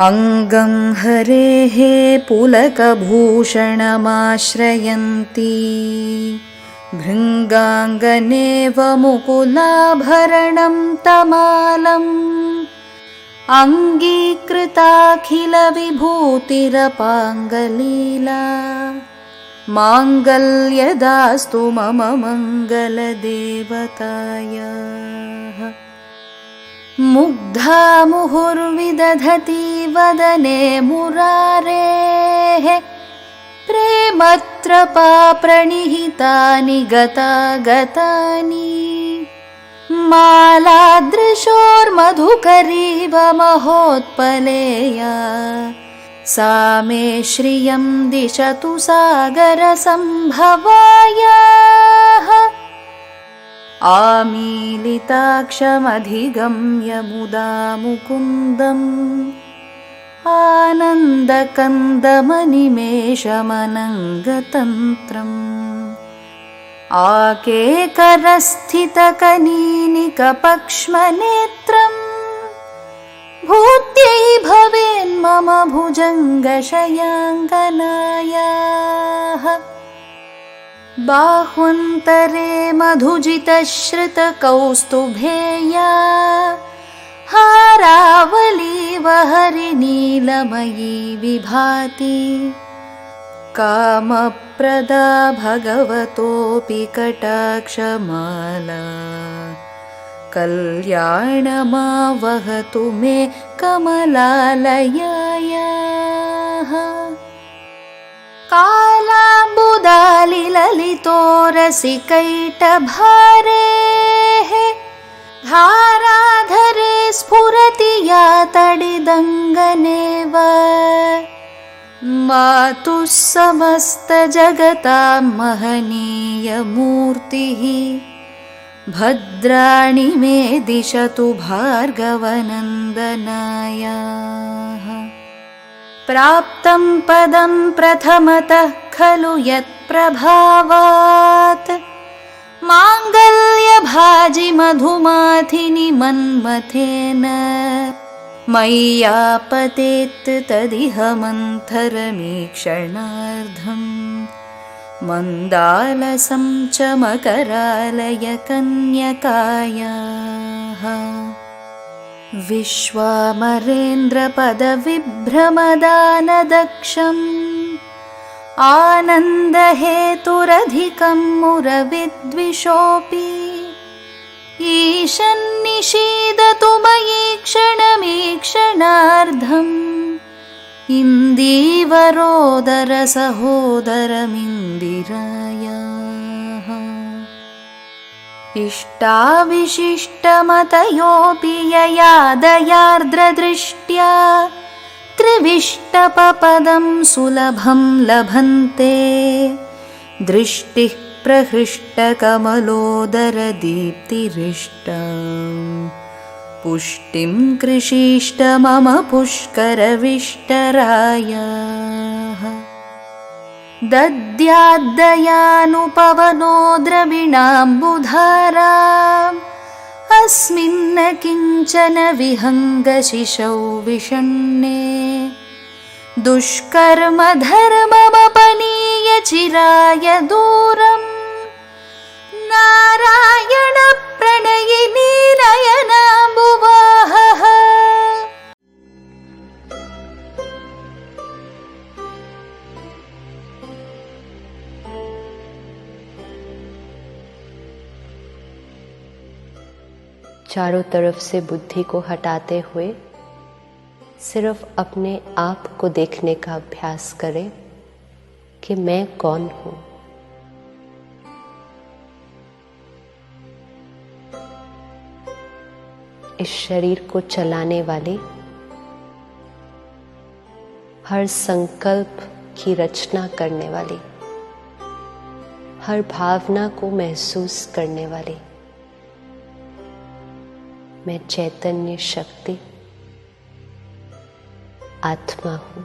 अङ्गं हरेः पुलकभूषणमाश्रयन्ती भृङ्गाङ्गनेव मुकुलाभरणं तमालम् अङ्गीकृताखिलविभूतिरपाङ्गलीला माङ्गल्यदास्तु मम मङ्गलदेवतायाः। मुग्धा मुहुर्विदधति वदने मुरारेः प्रेमत्रपा प्रणिहितानि गतागतानि मालादृशोर्मधुकरीव महोत्पलेया सा मे श्रियं दिशतु सागरसम्भवायाः। आमीलिताक्षमधिगम्य मुदा मुकुन्दम् आनन्दकन्दमनिमेषमनङ्गतन्त्रम् आकेकरस्थितकनीनिकपक्ष्मनेत्रम् भूत्यै भवेन्मम भुजङ्गशयाङ्गनायाः। बाह्वन्तरे मधुजितश्रितकौस्तुभेया हारावलीव हरिनीलमयी विभाति कामप्रदा भगवतोऽपि कटाक्षमाला कल्याणमावहतु मे कमलालयायाः। कालाम्बुदालिललितो रसिकैटभारेः धाराधरे स्फुरति या तडिदङ्गनेव मातुः समस्तजगतां महनीयमूर्तिः भद्राणि मे दिशतु भार्गवनन्दनायाः। प्राप्तं पदं प्रथमतः खलु यत्प्रभावात् माङ्गल्यभाजि मधुमाथिनि मन्मथेन मय्यापतेत् तदिह मन्थरमीक्षणार्धम् मन्दालसं च मकरालय कन्यकायाः। विश्वामरेन्द्रपदविभ्रमदानदक्षम् आनन्दहेतुरधिकं मुरविद्विषोऽपि ईशन्निषीदतु मयि क्षणमीक्षणार्धम् इन्दीवरोदरसहोदरमिन्दिरायाः। इष्टाविशिष्टमतयोऽपि यया दयार्द्रदृष्ट्या त्रिविष्टपपदं सुलभं लभन्ते दृष्टिः प्रहृष्टकमलोदरदीप्तिरिष्टां पुष्टिं कृषीष्ट मम पुष्करविष्टरायाः। दद्याद्दयानुपवनो द्रविणाम्बुधाराम् अस्मिन्न किञ्चन विहङ्गशिशौ विषण्णे दुष्कर्मधर्ममपनीय चिराय दूरम् नारायणप्रणयिनी नयनाम्बुवाहः। चारों तरफ से बुद्धि को हटाते हुए सिर्फ अपने आप को देखने का अभ्यास करें कि मैं कौन हूं। इस शरीर को चलाने वाली हर संकल्प की रचना करने वाली हर भावना को महसूस करने वाली मैं चैतन्य शक्ति आत्मा हूं।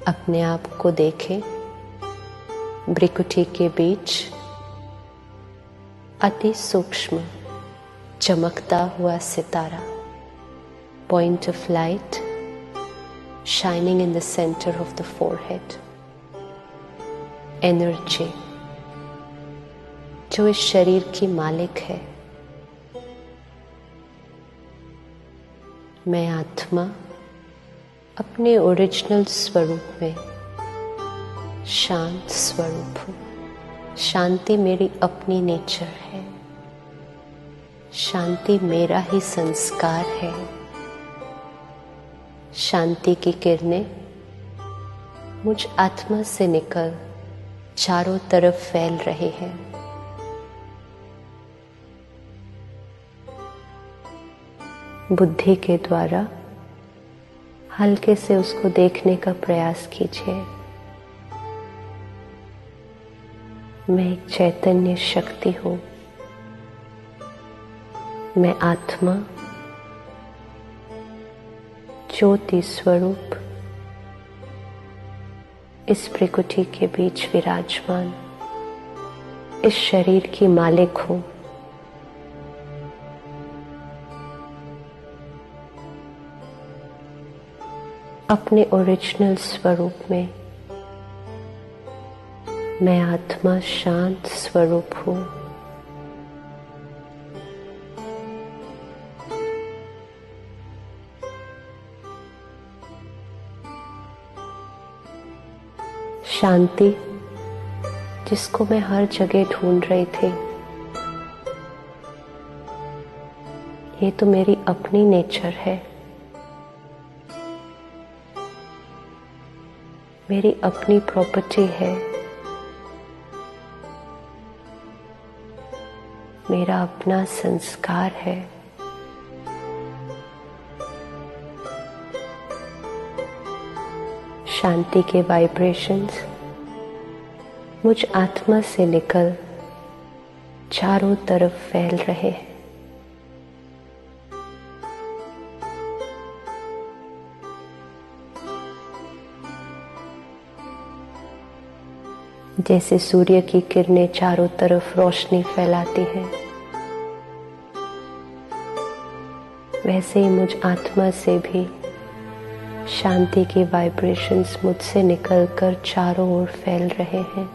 अपने आप को देखें। भ्रिकुटी के बीच अति सूक्ष्म चमकता हुआ सितारा, point of light shining in the center of the forehead. Energy जो इस शरीर की मालिक है। मैं आत्मा अपने ओरिजिनल स्वरूप में शांत स्वरूप हूँ। शांति मेरी अपनी नेचर है। शांति मेरा ही संस्कार है। शांति की किरणें मुझ आत्मा से निकल चारों तरफ फैल रहे हैं। बुद्धि के द्वारा हल्के से उसको देखने का प्रयास कीजिए। मैं एक चैतन्य शक्ति हूँ। मैं आत्मा ज्योति स्वरूप इस प्रकृति के बीच विराजमान इस शरीर की मालिक हूं। अपने ओरिजिनल स्वरूप में मैं आत्मा शांत स्वरूप हूं। शांति जिसको मैं हर जगह ढूंढ रही थी, ये तो मेरी अपनी नेचर है। मेरी अपनी प्रॉपर्टी है। मेरा अपना संस्कार है। शांति के वाइब्रेशंस मुझ आत्मा से निकल चारों तरफ फैल रहे हैं। जैसे सूर्य की किरणें चारों तरफ रोशनी फैलाती हैं, वैसे ही मुझ आत्मा से भी शांति के वाइब्रेशंस मुझसे निकलकर चारों ओर फैल रहे हैं।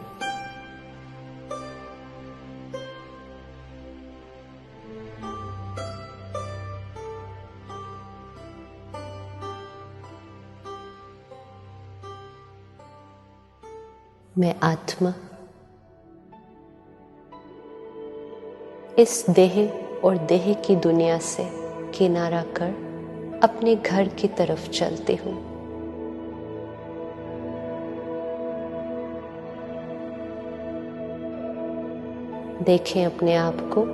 मैं आत्मा इस देह और देह की दुनिया से किनारा कर अपने घर की तरफ चलती हूँ। देखें अपने आप को,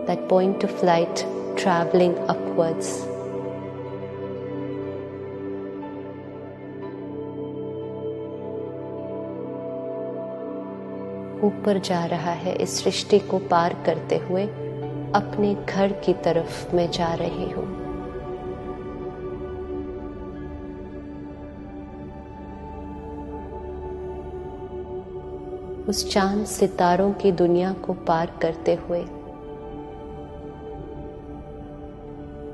that point of light traveling upwards. ऊपर जा रहा है, इस सृष्टि को पार करते हुए अपने घर की तरफ मैं जा रही हूँ। उस चांद सितारों की दुनिया को पार करते हुए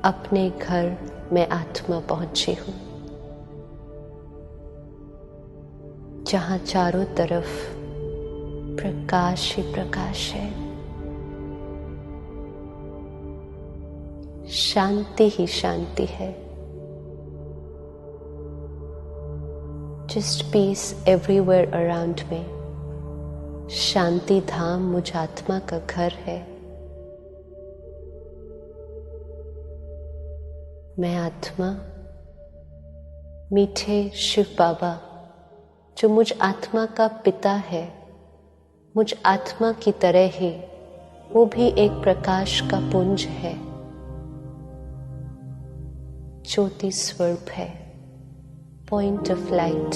अपने घर में आत्मा पहुंची हूँ, जहां चारों तरफ प्रकाश ही प्रकाश है, शांति ही शांति है। Just peace everywhere around me. शांति धाम मुझ आत्मा का घर है। मैं आत्मा मीठे शिव बाबा जो मुझ आत्मा का पिता है, मुझ आत्मा की तरह ही वो भी एक प्रकाश का पुंज है, ज्योति स्वरूप है, पॉइंट ऑफ लाइट।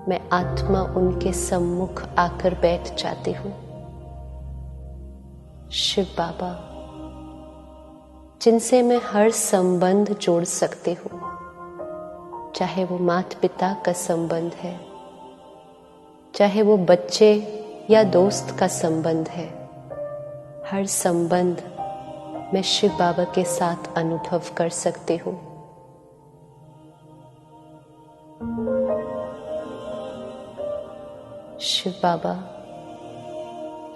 मैं आत्मा उनके सम्मुख आकर बैठ जाती हूँ। शिव बाबा जिनसे मैं हर संबंध जोड़ सकती हूँ, चाहे वो माता पिता का संबंध है, चाहे वो बच्चे या दोस्त का संबंध है, हर संबंध मैं शिव बाबा के साथ अनुभव कर सकती हूँ। शिव बाबा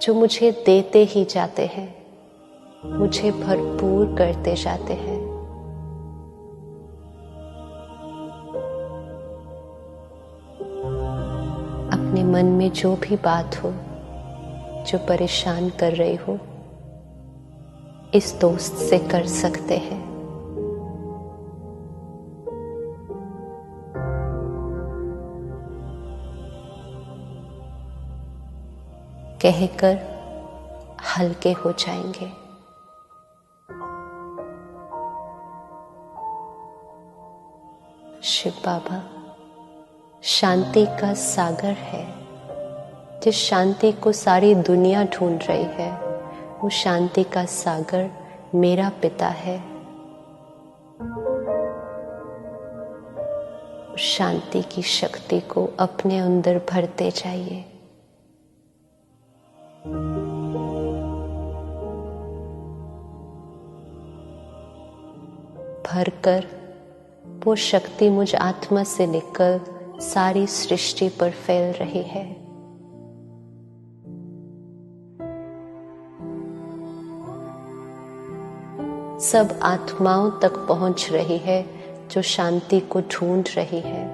जो मुझे देते ही जाते हैं, मुझे भरपूर करते जाते हैं। अपने मन में जो भी बात हो, जो परेशान कर रही हो, इस दोस्त से कर सकते हैं। कहकर हल्के हो जाएंगे। शिव बाबा शांति का सागर है। जिस शांति को सारी दुनिया ढूंढ रही है, वो शांति का सागर मेरा पिता है। शांति की शक्ति को अपने अंदर भरते जाइए। भरकर वो शक्ति मुझ आत्मा से निकल सारी सृष्टि पर फैल रही है। सब आत्माओं तक पहुंच रही है जो शांति को ढूंढ रही है।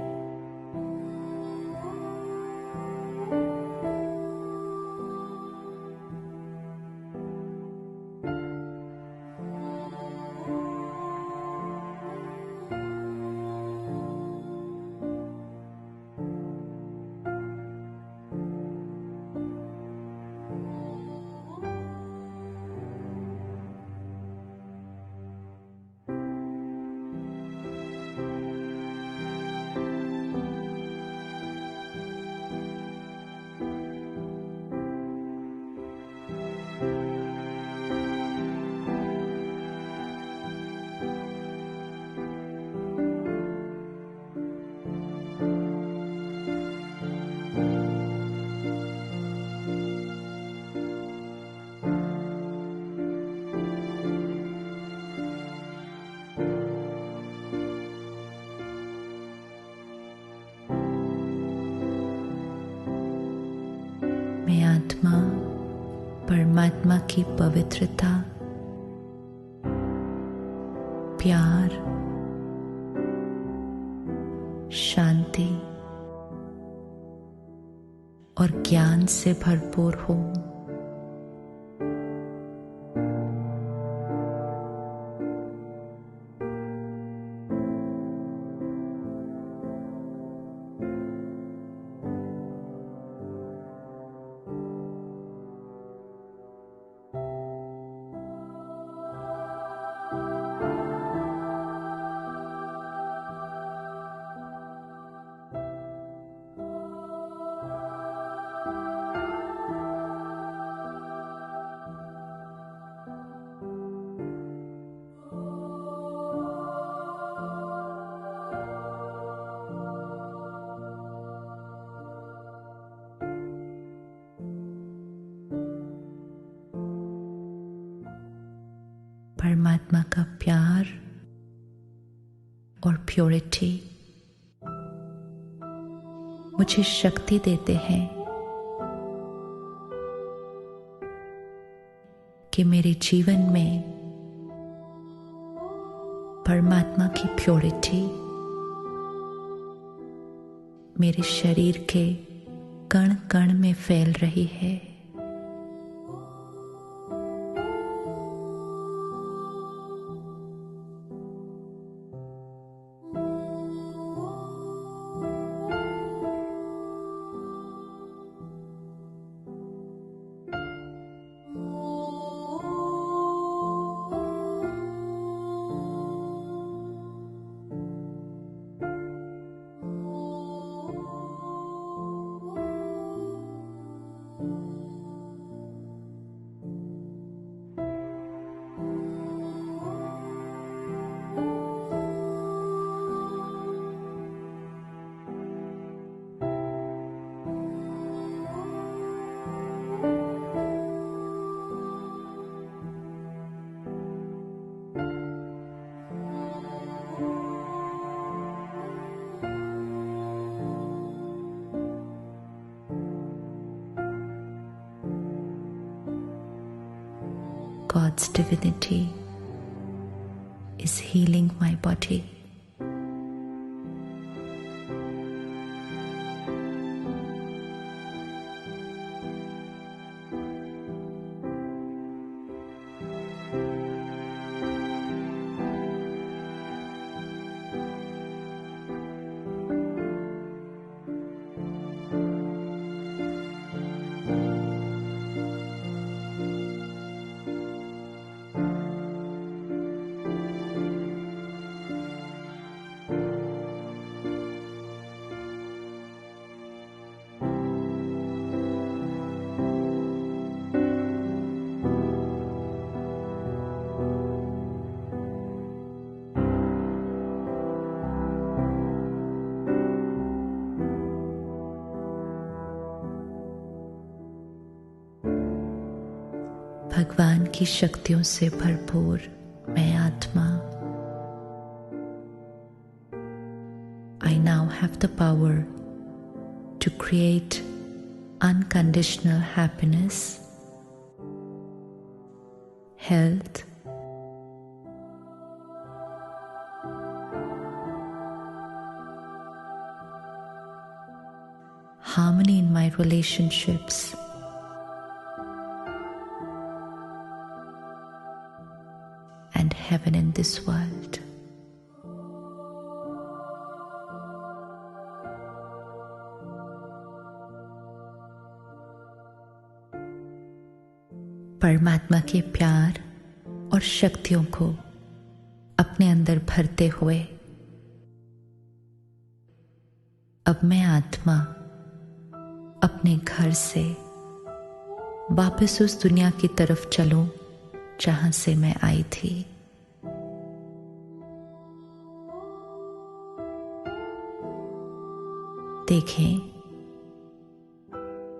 मैं आत्मा परमात्मा की पवित्रता, प्यार, शांति और ज्ञान से भरपूर हूँ। परमात्मा का प्यार और प्योरिटी मुझे शक्ति देते हैं कि मेरे जीवन में परमात्मा की प्योरिटी मेरे शरीर के कण कण में फैल रही है। God's divinity is healing my body. भगवान की शक्तियों से भरपूर मैं आत्मा I now have the power to create unconditional happiness, health, harmony in my relationships, and heaven in this world. परमात्मा के प्यार और शक्तियों को अपने अंदर भरते हुए अब मैं आत्मा अपने घर से वापस उस दुनिया की तरफ चलूं जहां से मैं आई थी।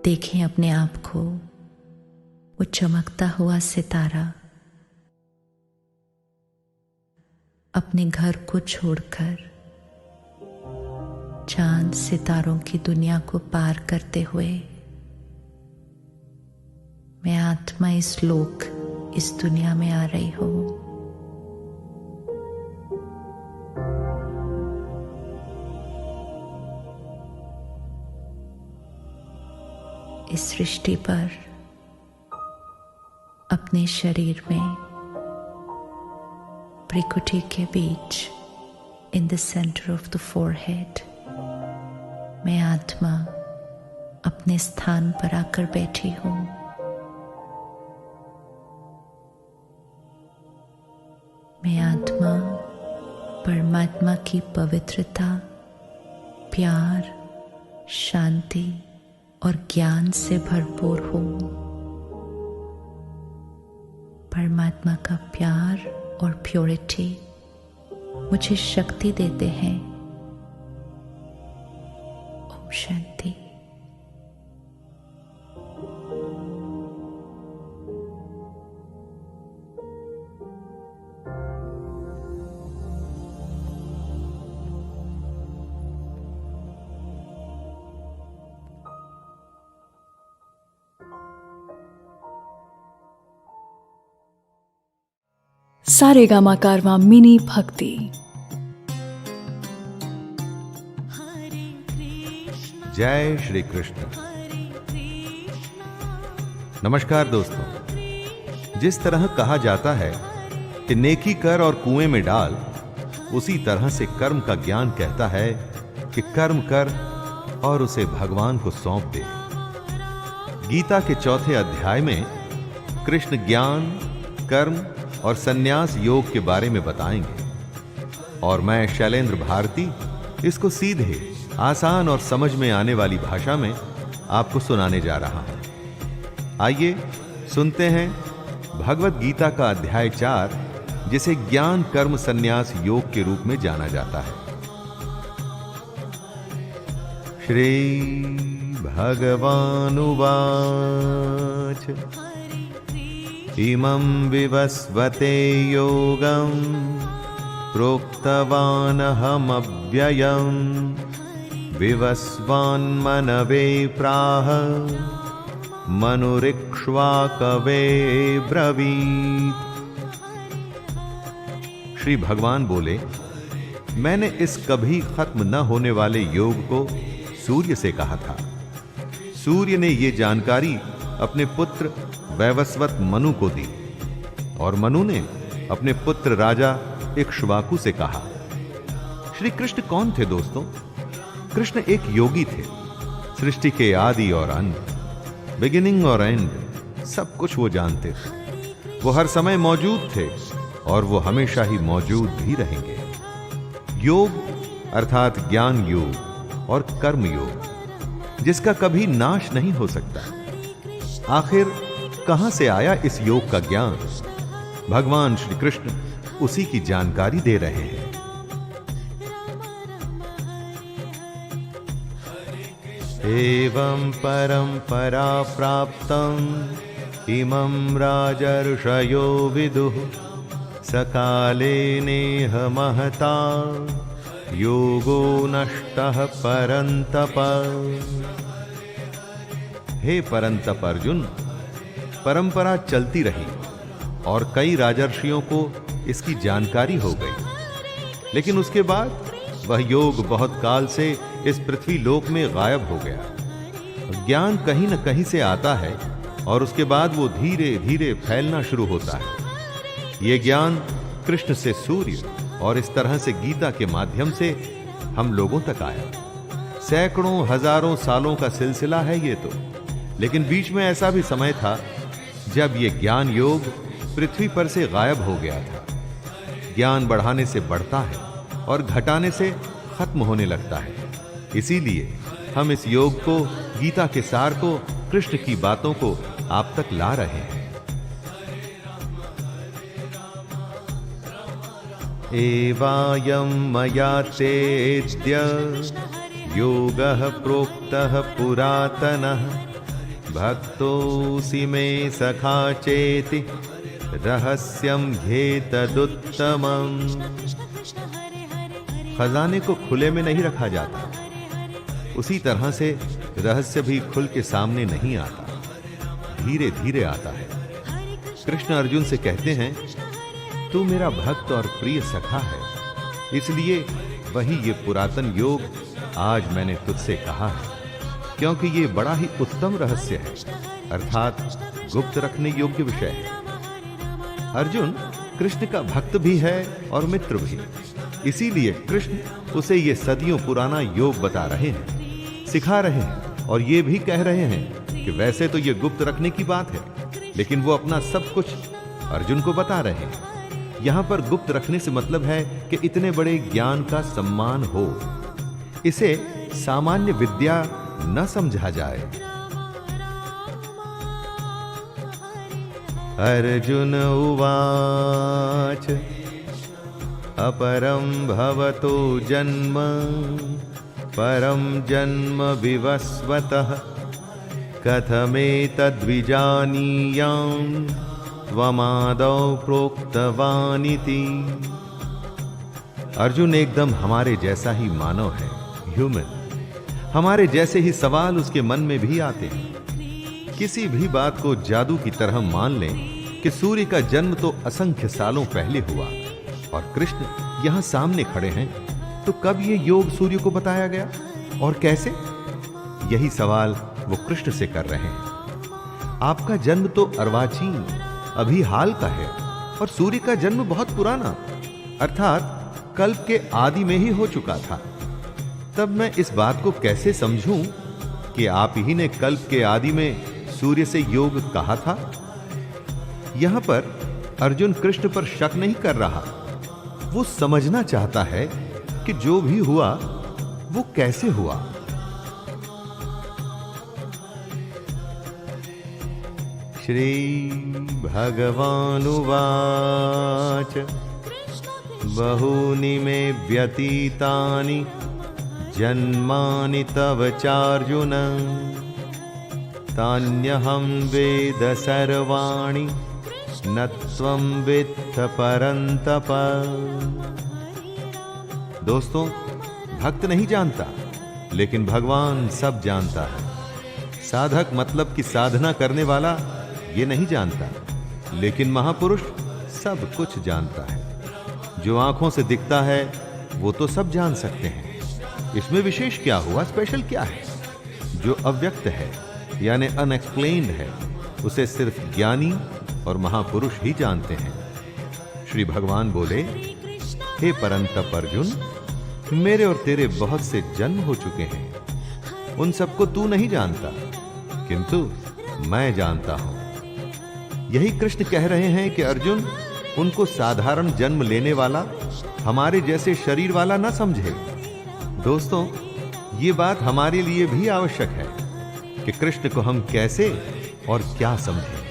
देखें अपने आप को, वो चमकता हुआ सितारा अपने घर को छोड़कर चांद सितारों की दुनिया को पार करते हुए मैं आत्मा इस लोक, इस दुनिया में आ रही हूं। इस सृष्टि पर अपने शरीर में भ्रिकुटी के बीच in the centre of the forehead मैं आत्मा अपने स्थान पर आकर बैठी हूं। मैं आत्मा परमात्मा की पवित्रता, प्यार, शांति और ज्ञान से भरपूर हूं। परमात्मा का प्यार और प्योरिटी मुझे शक्ति देते हैं। ओम शांति। सारेगामा कारवां मिनी भक्ति। जय श्री कृष्ण। नमस्कार दोस्तों। जिस तरह कहा जाता है कि नेकी कर और कुएं में डाल, उसी तरह से कर्म का ज्ञान कहता है कि कर्म कर और उसे भगवान को सौंप दे। गीता के चौथे अध्याय में कृष्ण ज्ञान, कर्म और संन्यास योग के बारे में बताएंगे और मैं शैलेंद्र भारती इसको सीधे, आसान और समझ में आने वाली भाषा में आपको सुनाने जा रहा हूं। आइए सुनते हैं भगवत गीता का अध्याय 4, जिसे ज्ञान, कर्म, संन्यास योग के रूप में जाना जाता है। श्री भगवानुवाच इमं विवस्वते योगं प्रोक्तवानहमव्ययम् विवस्वान्मनवे प्राह मनुरिक्षुर्व्यभाषते दृष्ट्वा कवे ब्रवीत्। श्री भगवान बोले, मैंने इस कभी खत्म न होने वाले योग को सूर्य से कहा था। सूर्य ने यह जानकारी अपने पुत्र वैवस्वत मनु को दी और मनु ने अपने पुत्र राजा इक्ष्वाकु से कहा। श्री कृष्ण कौन थे दोस्तों? कृष्ण एक योगी थे। सृष्टि के आदि और अंत, बिगिनिंग और एंड, सब कुछ वो जानते थे। वो हर समय मौजूद थे और वो हमेशा ही मौजूद भी रहेंगे। योग अर्थात ज्ञान योग और कर्म योग, जिसका कभी नाश नहीं हो सकता। आखिर कहां से आया इस योग का ज्ञान? भगवान श्री कृष्ण उसी की जानकारी दे रहे हैं। एवं परंपरा प्राप्तम् इमं राजर्षयो विदुः सकाले नेह महता योगो नष्टः परंतप। हे परंतप अर्जुन, परंपरा चलती रही और कई राजर्षियों को इसकी जानकारी हो गई, लेकिन उसके बाद वह योग बहुत काल से इस पृथ्वी लोक में गायब हो गया। ज्ञान कहीं न कहीं से आता है और उसके बाद वो धीरे धीरे फैलना शुरू होता है। ये ज्ञान कृष्ण से सूर्य और इस तरह से गीता के माध्यम से हम लोगों तक आया। सैकड़ों हजारों सालों का सिलसिला है ये तो, लेकिन बीच में ऐसा भी समय था जब ये ज्ञान योग पृथ्वी पर से गायब हो गया था। ज्ञान बढ़ाने से बढ़ता है और घटाने से खत्म होने लगता है। इसीलिए हम इस योग को, गीता के सार को, कृष्ण की बातों को आप तक ला रहे हैं। एवायं मया तेऽद्य योगः प्रोक्तः पुरातनः भक्तोऽसि मे सखा चेति रहस्यं ह्येतदुत्तमम्। खजाने को खुले में नहीं रखा जाता, उसी तरह से रहस्य भी खुल के सामने नहीं आता, धीरे धीरे आता है। कृष्ण अर्जुन से कहते हैं, तू मेरा भक्त और प्रिय सखा है, इसलिए वही ये पुरातन योग आज मैंने तुझसे कहा है, क्योंकि ये बड़ा ही उत्तम रहस्य है, अर्थात गुप्त रखने योग्य विषय है। अर्जुन कृष्ण का भक्त भी है और मित्र भी, इसीलिए कृष्ण उसे ये सदियों पुराना योग बता रहे हैं, सिखा रहे हैं और ये भी कह रहे हैं कि वैसे तो ये गुप्त रखने की बात है, लेकिन वो अपना सब कुछ अर्जुन को बता रहे हैं। यहां पर गुप्त रखने से मतलब है कि इतने बड़े ज्ञान का सम्मान हो, इसे सामान्य विद्या न समझा जाए। अर्जुन उवाच अपरं भवतो जन्म परं जन्म विवस्वतः कथमेतद्विजानीयाम् त्वमादौ प्रोक्तवानिति। अर्जुन एकदम हमारे जैसा ही मानव है, ह्यूमन। हमारे जैसे ही सवाल उसके मन में भी आते हैं। किसी भी बात को जादू की तरह मान लें कि सूर्य का जन्म तो असंख्य सालों पहले हुआ और कृष्ण यहां सामने खड़े हैं, तो कब ये योग सूर्य को बताया गया और कैसे? यही सवाल वो कृष्ण से कर रहे हैं। आपका जन्म तो अर्वाचीन, अभी हाल का है, और सूर्य का जन्म बहुत पुराना, अर्थात कल्प के आदि में ही हो चुका था। तब मैं इस बात को कैसे समझूं कि आप ही ने कल्प के आदि में सूर्य से योग कहा था? यहां पर अर्जुन कृष्ण पर शक नहीं कर रहा, वो समझना चाहता है कि जो भी हुआ वो कैसे हुआ। श्री भगवानुवाच बहूनि मे व्यतीतानि जन्मानि तव चार्जुन तान्यहं वेद सर्वाणि न त्वं वेत्थ परन्तप। दोस्तों, भक्त नहीं जानता, लेकिन भगवान सब जानता है। साधक मतलब कि साधना करने वाला ये नहीं जानता, लेकिन महापुरुष सब कुछ जानता है। जो आंखों से दिखता है वो तो सब जान सकते हैं, इसमें विशेष क्या हुआ, स्पेशल क्या है? जो अव्यक्त है यानी अनएक्सप्लेन्ड है, उसे सिर्फ ज्ञानी और महापुरुष ही जानते हैं। श्री भगवान बोले, हे परंतप अर्जुन, मेरे और तेरे बहुत से जन्म हो चुके हैं, उन सबको तू नहीं जानता, किंतु मैं जानता हूं। यही कृष्ण कह रहे हैं कि अर्जुन उनको साधारण जन्म लेने वाला, हमारे जैसे शरीर वाला ना समझे। दोस्तों, ये बात हमारे लिए भी आवश्यक है कि कृष्ण को हम कैसे और क्या समझें।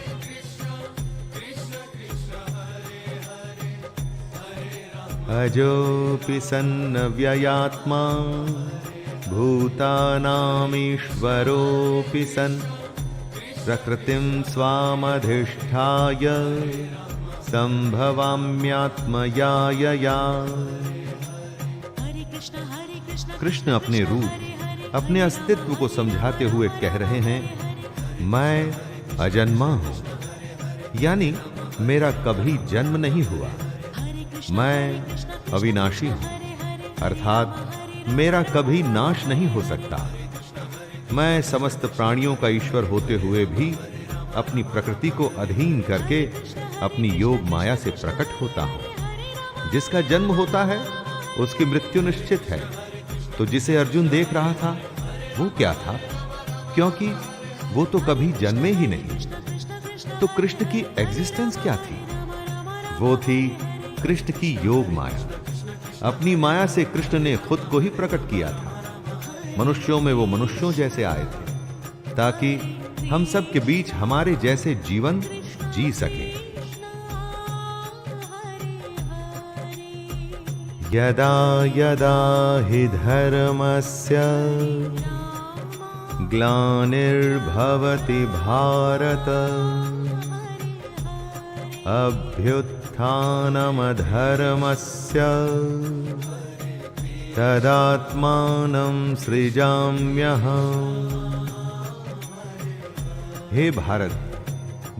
अजोऽपि सन्नव्ययात्मा भूतानामीश्वरोऽपि सन् प्रकृतिं स्वामधिष्ठाय संभवाम्यात्मयायया। कृष्ण अपने रूप, अपने अस्तित्व को समझाते हुए कह रहे हैं, मैं अजन्मा हूं, यानी मेरा कभी जन्म नहीं हुआ। मैं अविनाशी हूं, अर्थात मेरा कभी नाश नहीं हो सकता। मैं समस्त प्राणियों का ईश्वर होते हुए भी अपनी प्रकृति को अधीन करके अपनी योग माया से प्रकट होता हूं। जिसका जन्म होता है उसकी मृत्यु निश्चित है। तो जिसे अर्जुन देख रहा था वो क्या था? क्योंकि वो तो कभी जन्मे ही नहीं। तो कृष्ण की एग्जिस्टेंस क्या थी? वो थी कृष्ण की योग माया। अपनी माया से कृष्ण ने खुद को ही प्रकट किया था। मनुष्यों में वो मनुष्यों जैसे आए थे ताकि हम सब के बीच हमारे जैसे जीवन जी सके। यदा यदा हि धर्मस्य ग्लानिर्भवति भारत अभ्युत्थानमधर्मस्य तदात्मानं सृजाम्यहम्। हे भारत,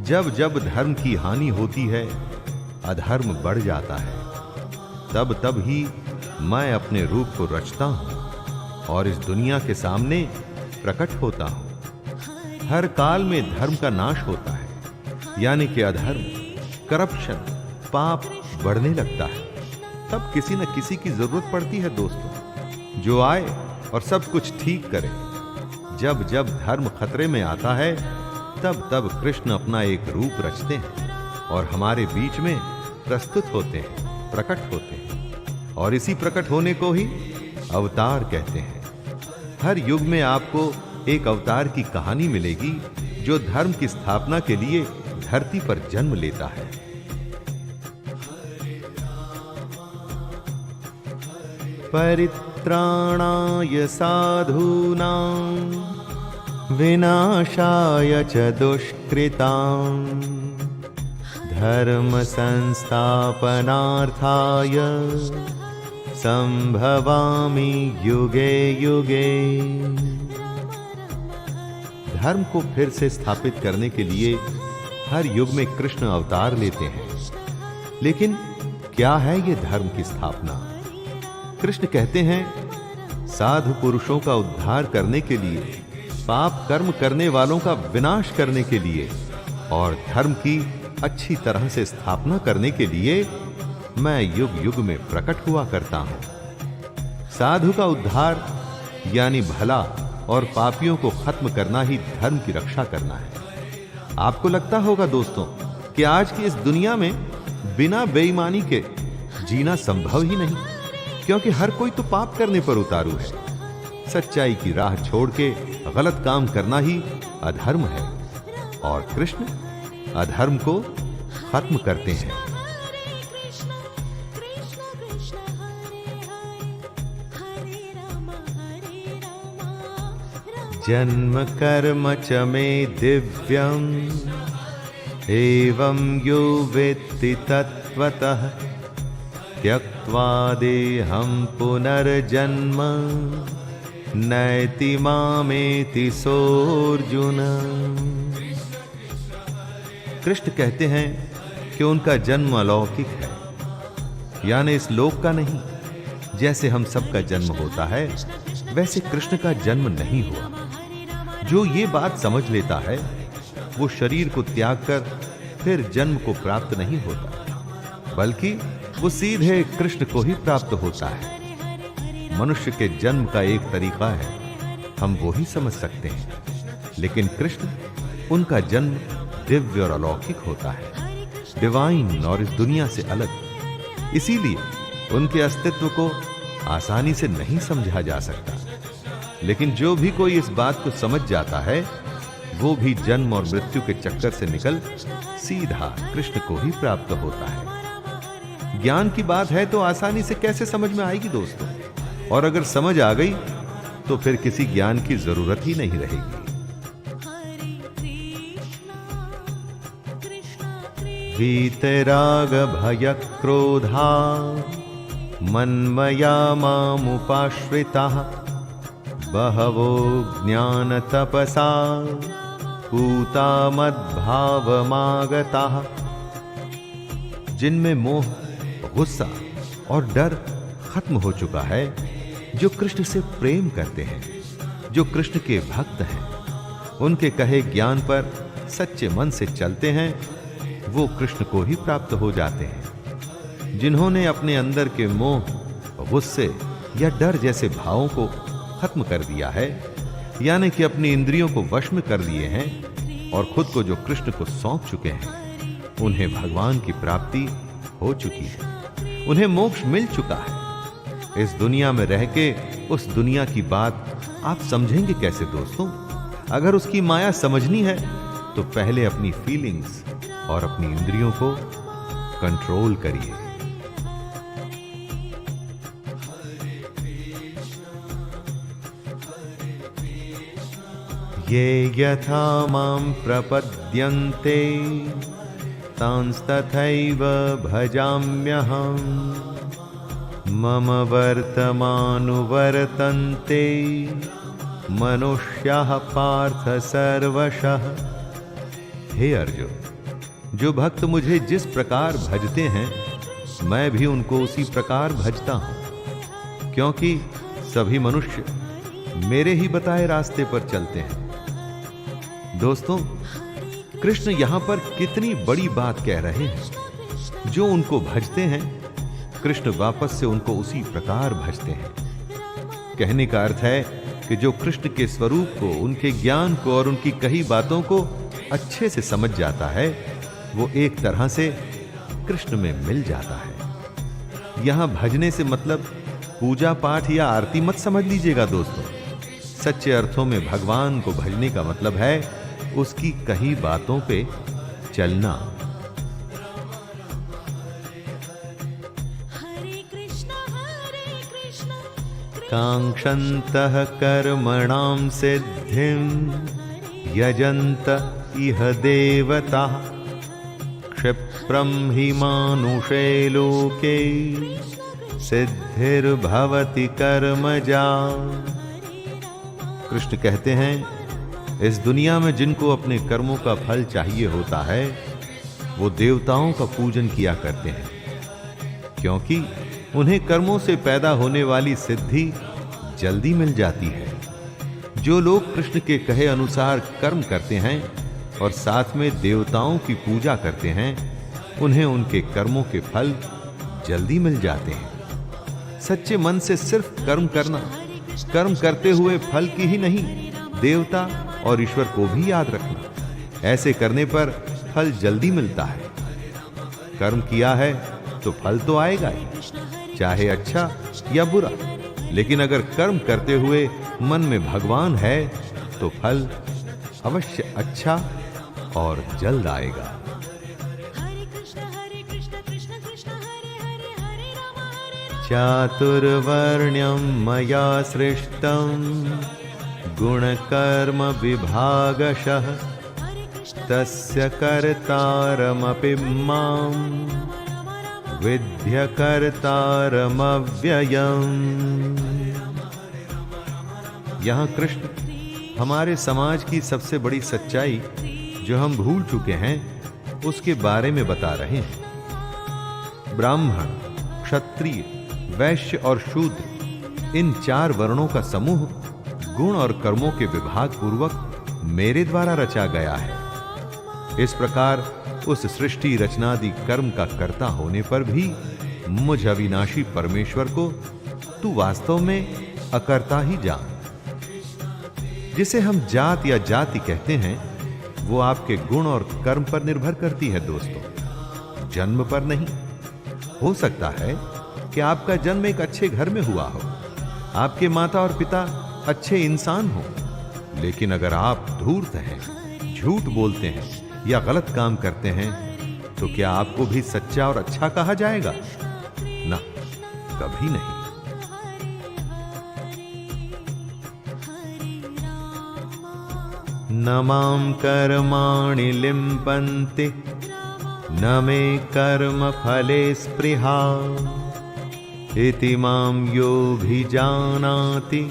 जब जब धर्म की हानि होती है, अधर्म बढ़ जाता है, तब तब ही मैं अपने रूप को रचता हूं और इस दुनिया के सामने प्रकट होता हूं। हर काल में धर्म का नाश होता है, यानी कि अधर्म, करप्शन, पाप बढ़ने लगता है। तब किसी न किसी की जरूरत पड़ती है दोस्तों, जो आए और सब कुछ ठीक करे। जब जब धर्म खतरे में आता है, तब तब कृष्ण अपना एक रूप रचते हैं और हमारे बीच में प्रस्तुत होते हैं, प्रकट होते हैं। और इसी प्रकट होने को ही अवतार कहते हैं। हर युग में आपको एक अवतार की कहानी मिलेगी जो धर्म की स्थापना के लिए धरती पर जन्म लेता है। परित्राणाय साधूनां विनाशाय च दुष्कृतां धर्म संस्थापनार्थाय संभवामि युगे युगे। धर्म को फिर से स्थापित करने के लिए हर युग में कृष्ण अवतार लेते हैं। लेकिन क्या है ये धर्म की स्थापना? कृष्ण कहते हैं, साधु पुरुषों का उद्धार करने के लिए, पाप कर्म करने वालों का विनाश करने के लिए और धर्म की अच्छी तरह से स्थापना करने के लिए मैं युग युग में प्रकट हुआ करता हूं। साधु का उद्धार यानी भला और पापियों को खत्म करना ही धर्म की रक्षा करना है। आपको लगता होगा दोस्तों कि आज की इस दुनिया में बिना बेईमानी के जीना संभव ही नहीं, क्योंकि हर कोई तो पाप करने पर उतारू है। सच्चाई की राह छोड़ के गलत काम करना ही अधर्म है और कृष्ण अधर्म को खत्म करते हैं। जन्म कर्म च मे दिव्यम् एवं यो वेत्ति तत्त्वतः त्यक्त्वा देहं पुनर्जन्म नैति मामेति सोऽर्जुन। कृष्ण कहते हैं कि उनका जन्म अलौकिक है, यानी इस लोक का नहीं। जैसे हम सबका जन्म होता है, वैसे कृष्ण का जन्म नहीं हुआ। जो ये बात समझ लेता है, वो शरीर को त्याग कर फिर जन्म को प्राप्त नहीं होता, बल्कि वो सीधे कृष्ण को ही प्राप्त होता है। मनुष्य के जन्म का एक तरीका है, हम वो ही समझ सकते हैं, लेकिन कृष्ण, उनका जन्म दिव्य और अलौकिक होता है, डिवाइन और इस दुनिया से अलग। इसीलिए उनके अस्तित्व को आसानी से नहीं समझा जा सकता। लेकिन जो भी कोई इस बात को समझ जाता है, वो भी जन्म और मृत्यु के चक्कर से निकल सीधा कृष्ण को ही प्राप्त होता है। ज्ञान की बात है तो आसानी से कैसे समझ में आएगी दोस्तों? और अगर समझ आ गई तो फिर किसी ज्ञान की जरूरत ही नहीं रहेगी। वीतराग भय क्रोधा मन्मया मामुपाश्रिताः बहवो ज्ञान तपसा पूता मद्भावमागताः। जिनमें मोह, गुस्सा और डर खत्म हो चुका है, जो कृष्ण से प्रेम करते हैं, जो कृष्ण के भक्त हैं, उनके कहे ज्ञान पर सच्चे मन से चलते हैं, वो कृष्ण को ही प्राप्त हो जाते हैं। जिन्होंने अपने अंदर के मोह, गुस्से या डर जैसे भावों को खत्म कर दिया है, यानी कि अपनी इंद्रियों को वश में कर लिए हैं और खुद को जो कृष्ण को सौंप चुके हैं, उन्हें भगवान की प्राप्ति हो चुकी है, उन्हें मोक्ष मिल चुका है। इस दुनिया में रह के उस दुनिया की बात आप समझेंगे कैसे दोस्तों? अगर उसकी माया समझनी है तो पहले अपनी फीलिंग्स और अपनी इंद्रियों को कंट्रोल करिए। ये यथा मां प्रपद्यन्ते तांस्तथैव भजाम्यहम् मम वर्तमानुवर्तन्ते मनुष्याः पार्थ सर्वशः। हे अर्जुन, जो भक्त मुझे जिस प्रकार भजते हैं, मैं भी उनको उसी प्रकार भजता हूं, क्योंकि सभी मनुष्य मेरे ही बताए रास्ते पर चलते हैं। दोस्तों, कृष्ण यहां पर कितनी बड़ी बात कह रहे हैं। जो उनको भजते हैं, कृष्ण वापस से उनको उसी प्रकार भजते हैं। कहने का अर्थ है कि जो कृष्ण के स्वरूप को, उनके ज्ञान को और उनकी कही बातों को अच्छे से समझ जाता है, वो एक तरह से कृष्ण में मिल जाता है। यहां भजने से मतलब पूजा पाठ या आरती मत समझ लीजिएगा दोस्तों। सच्चे अर्थों में भगवान को भजने का मतलब है उसकी कही बातों पे चलना। कांक्षन्तः कर्मणां सिद्धिं यजन्त इह देवताः क्षिप्रं हि मानुषे लोके सिद्धिर्भवति कर्मजा। कृष्ण कहते हैं, इस दुनिया में जिनको अपने कर्मों का फल चाहिए होता है, वो देवताओं का पूजन किया करते हैं, क्योंकि उन्हें कर्मों से पैदा होने वाली सिद्धि जल्दी मिल जाती है। जो लोग कृष्ण के कहे अनुसार कर्म करते हैं और साथ में देवताओं की पूजा करते हैं, उन्हें उनके कर्मों के फल जल्दी मिल जाते हैं। सच्चे मन से सिर्फ कर्म करना, कर्म करते हुए फल की ही नहीं, देवता और ईश्वर को भी याद रखना। ऐसे करने पर फल जल्दी मिलता है। कर्म किया है तो फल तो आएगा ही, चाहे अच्छा या बुरा। लेकिन अगर कर्म करते हुए मन में भगवान है तो फल अवश्य अच्छा और जल्द आएगा। चातुर्वर्ण्यं मया सृष्टं गुणकर्म विभागशः तस्य कर्तारमपि मां विद्य कर्तारमव्ययम्। यहाँ कृष्ण हमारे समाज की सबसे बड़ी सच्चाई जो हम भूल चुके हैं, उसके बारे में बता रहे हैं। ब्राह्मण, क्षत्रिय, वैश्य और शूद्र, इन 4 वर्णों का समूह गुण और कर्मों के विभाग पूर्वक मेरे द्वारा रचा गया है। इस प्रकार उस सृष्टि रचनादि कर्म का कर्ता होने पर भी मुझ अविनाशी परमेश्वर को तू वास्तव में अकर्ता ही जान। जिसे हम जात या जाति कहते हैं, वो आपके गुण और कर्म पर निर्भर करती है दोस्तों, जन्म पर नहीं। हो सकता है कि आपका जन्म एक अच्छे घर में हुआ हो, आपके माता और पिता अच्छे इंसान हो, लेकिन अगर आप धूर्त हैं, झूठ बोलते हैं या गलत काम करते हैं, तो क्या आपको भी सच्चा और अच्छा कहा जाएगा? ना, कभी नहीं। न मां कर्माणि लिम्पन्ति न मे कर्म फले स्पृहा इति मां योऽभिजानाति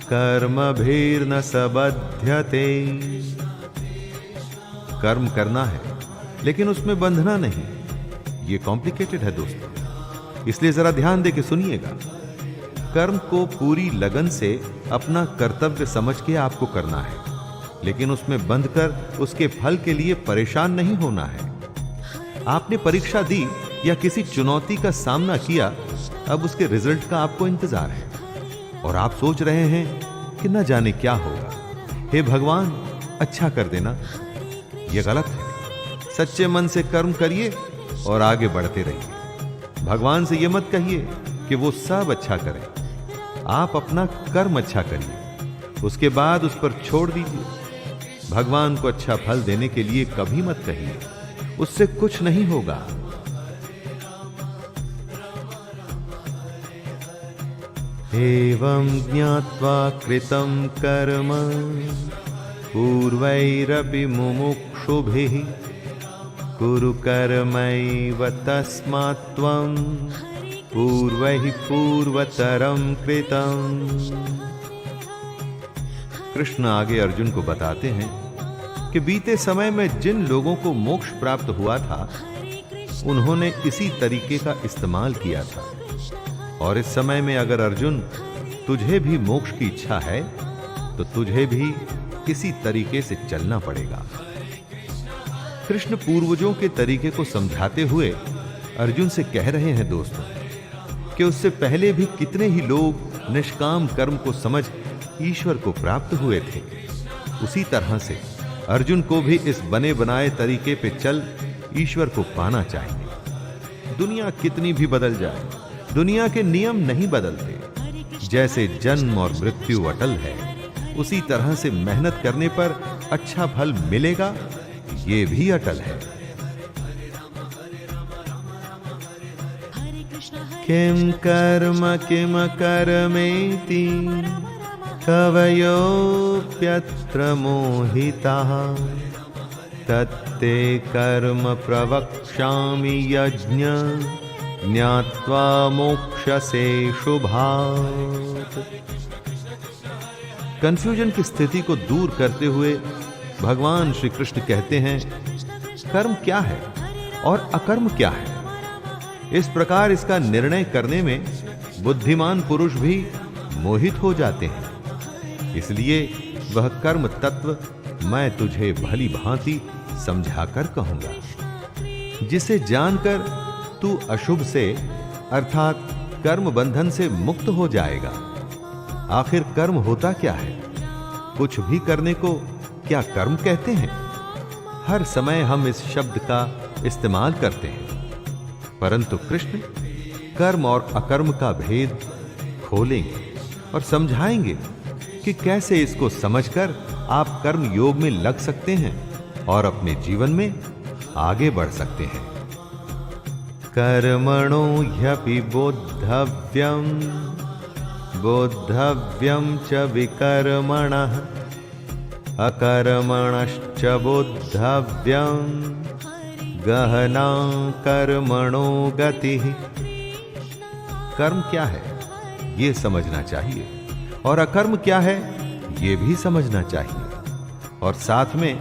कर्मभिर्न सबध्यते। कर्म करना है लेकिन उसमें बंधना नहीं, ये कॉम्प्लिकेटेड है दोस्तों, इसलिए जरा ध्यान दे के सुनिएगा। कर्म को पूरी लगन से अपना कर्तव्य समझ के आपको करना है, लेकिन उसमें बंधकर उसके फल के लिए परेशान नहीं होना है। आपने परीक्षा दी या किसी चुनौती का सामना किया, अब उसके रिजल्ट का आपको इंतजार है और आप सोच रहे हैं कि न जाने क्या होगा। हे भगवान, अच्छा कर देना। यह गलत है। सच्चे मन से कर्म करिए और आगे बढ़ते रहिए। भगवान से यह मत कहिए कि वो सब अच्छा करें। आप अपना कर्म अच्छा करिए, उसके बाद उस पर छोड़ दीजिए। भगवान को अच्छा फल देने के लिए कभी मत कहिए, उससे कुछ नहीं होगा। एवं ज्ञात्वा कृतं कर्म पूर्वैरपि मुमुक्षुभिः कुरु कर्मैव तस्मात् त्वं पूर्वैः पूर्वतरं कृतं। कृष्ण आगे अर्जुन को बताते हैं कि बीते समय में जिन लोगों को मोक्ष प्राप्त हुआ था, उन्होंने इसी तरीके का इस्तेमाल किया था। और इस समय में अगर अर्जुन तुझे भी मोक्ष की इच्छा है, तो तुझे भी इसी तरीके से चलना पड़ेगा। कृष्ण पूर्वजों के तरीके को समझाते हुए अर्जुन से कह रहे हैं दोस्तों कि उससे पहले भी कितने ही लोग निष्काम कर्म को समझ ईश्वर को प्राप्त हुए थे। उसी तरह से अर्जुन को भी इस बने बनाए तरीके पे चल ईश्वर को पाना चाहिए। दुनिया कितनी भी बदल जाए, दुनिया के नियम नहीं बदलते। जैसे जन्म और मृत्यु अटल है, उसी तरह से मेहनत करने पर अच्छा फल मिलेगा, ये भी अटल है। किम कर्म किम कर्मेति कवयोप्यत्र मोहिताः तत्ते कर्म प्रवक्ष्यामि यज्ञ ज्ञात्वा मोक्षसे शुभात्। कंफ्यूजन की स्थिति को दूर करते हुए भगवान श्री कृष्ण कहते हैं, कर्म क्या है और अकर्म क्या है। इस प्रकार इसका निर्णय करने में बुद्धिमान पुरुष भी मोहित हो जाते हैं। इसलिए वह कर्म तत्व मैं तुझे भली भांति समझाकर कहूंगा, जिसे जानकर तू अशुभ से अर्थात कर्म बंधन से मुक्त हो जाएगा। आखिर कर्म होता क्या है? कुछ भी करने को क्या कर्म कहते हैं? हर समय हम इस शब्द का इस्तेमाल करते हैं, परंतु कृष्ण कर्म और अकर्म का भेद खोलेंगे और समझाएंगे कि कैसे इसको समझकर आप कर्म योग में लग सकते हैं और अपने जीवन में आगे बढ़ सकते हैं। कर्मणो ह्यपि बोद्धव्यं बोद्धव्यं च विकर्मणः अकर्मणश्च बोद्धव्यं गहना कर्मणो गतिः। कर्म क्या है ये समझना चाहिए और अकर्म क्या है ये भी समझना चाहिए, और साथ में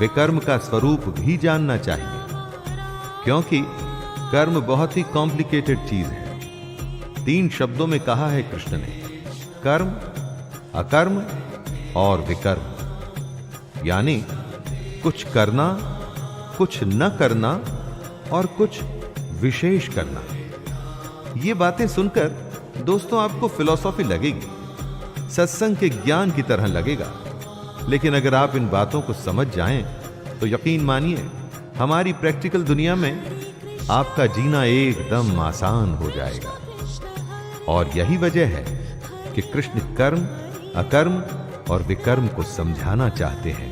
विकर्म का स्वरूप भी जानना चाहिए, क्योंकि कर्म बहुत ही कॉम्प्लिकेटेड चीज है। 3 शब्दों में कहा है कृष्ण ने, कर्म, अकर्म और विकर्म, यानी कुछ करना, कुछ न करना और कुछ विशेष करना। ये बातें सुनकर दोस्तों आपको फिलॉसफी लगेगी, सत्संग के ज्ञान की तरह लगेगा, लेकिन अगर आप इन बातों को समझ जाएं तो यकीन मानिए हमारी प्रैक्टिकल दुनिया में आपका जीना एकदम आसान हो जाएगा। और यही वजह है कि कृष्ण कर्म, अकर्म और विकर्म को समझाना चाहते हैं।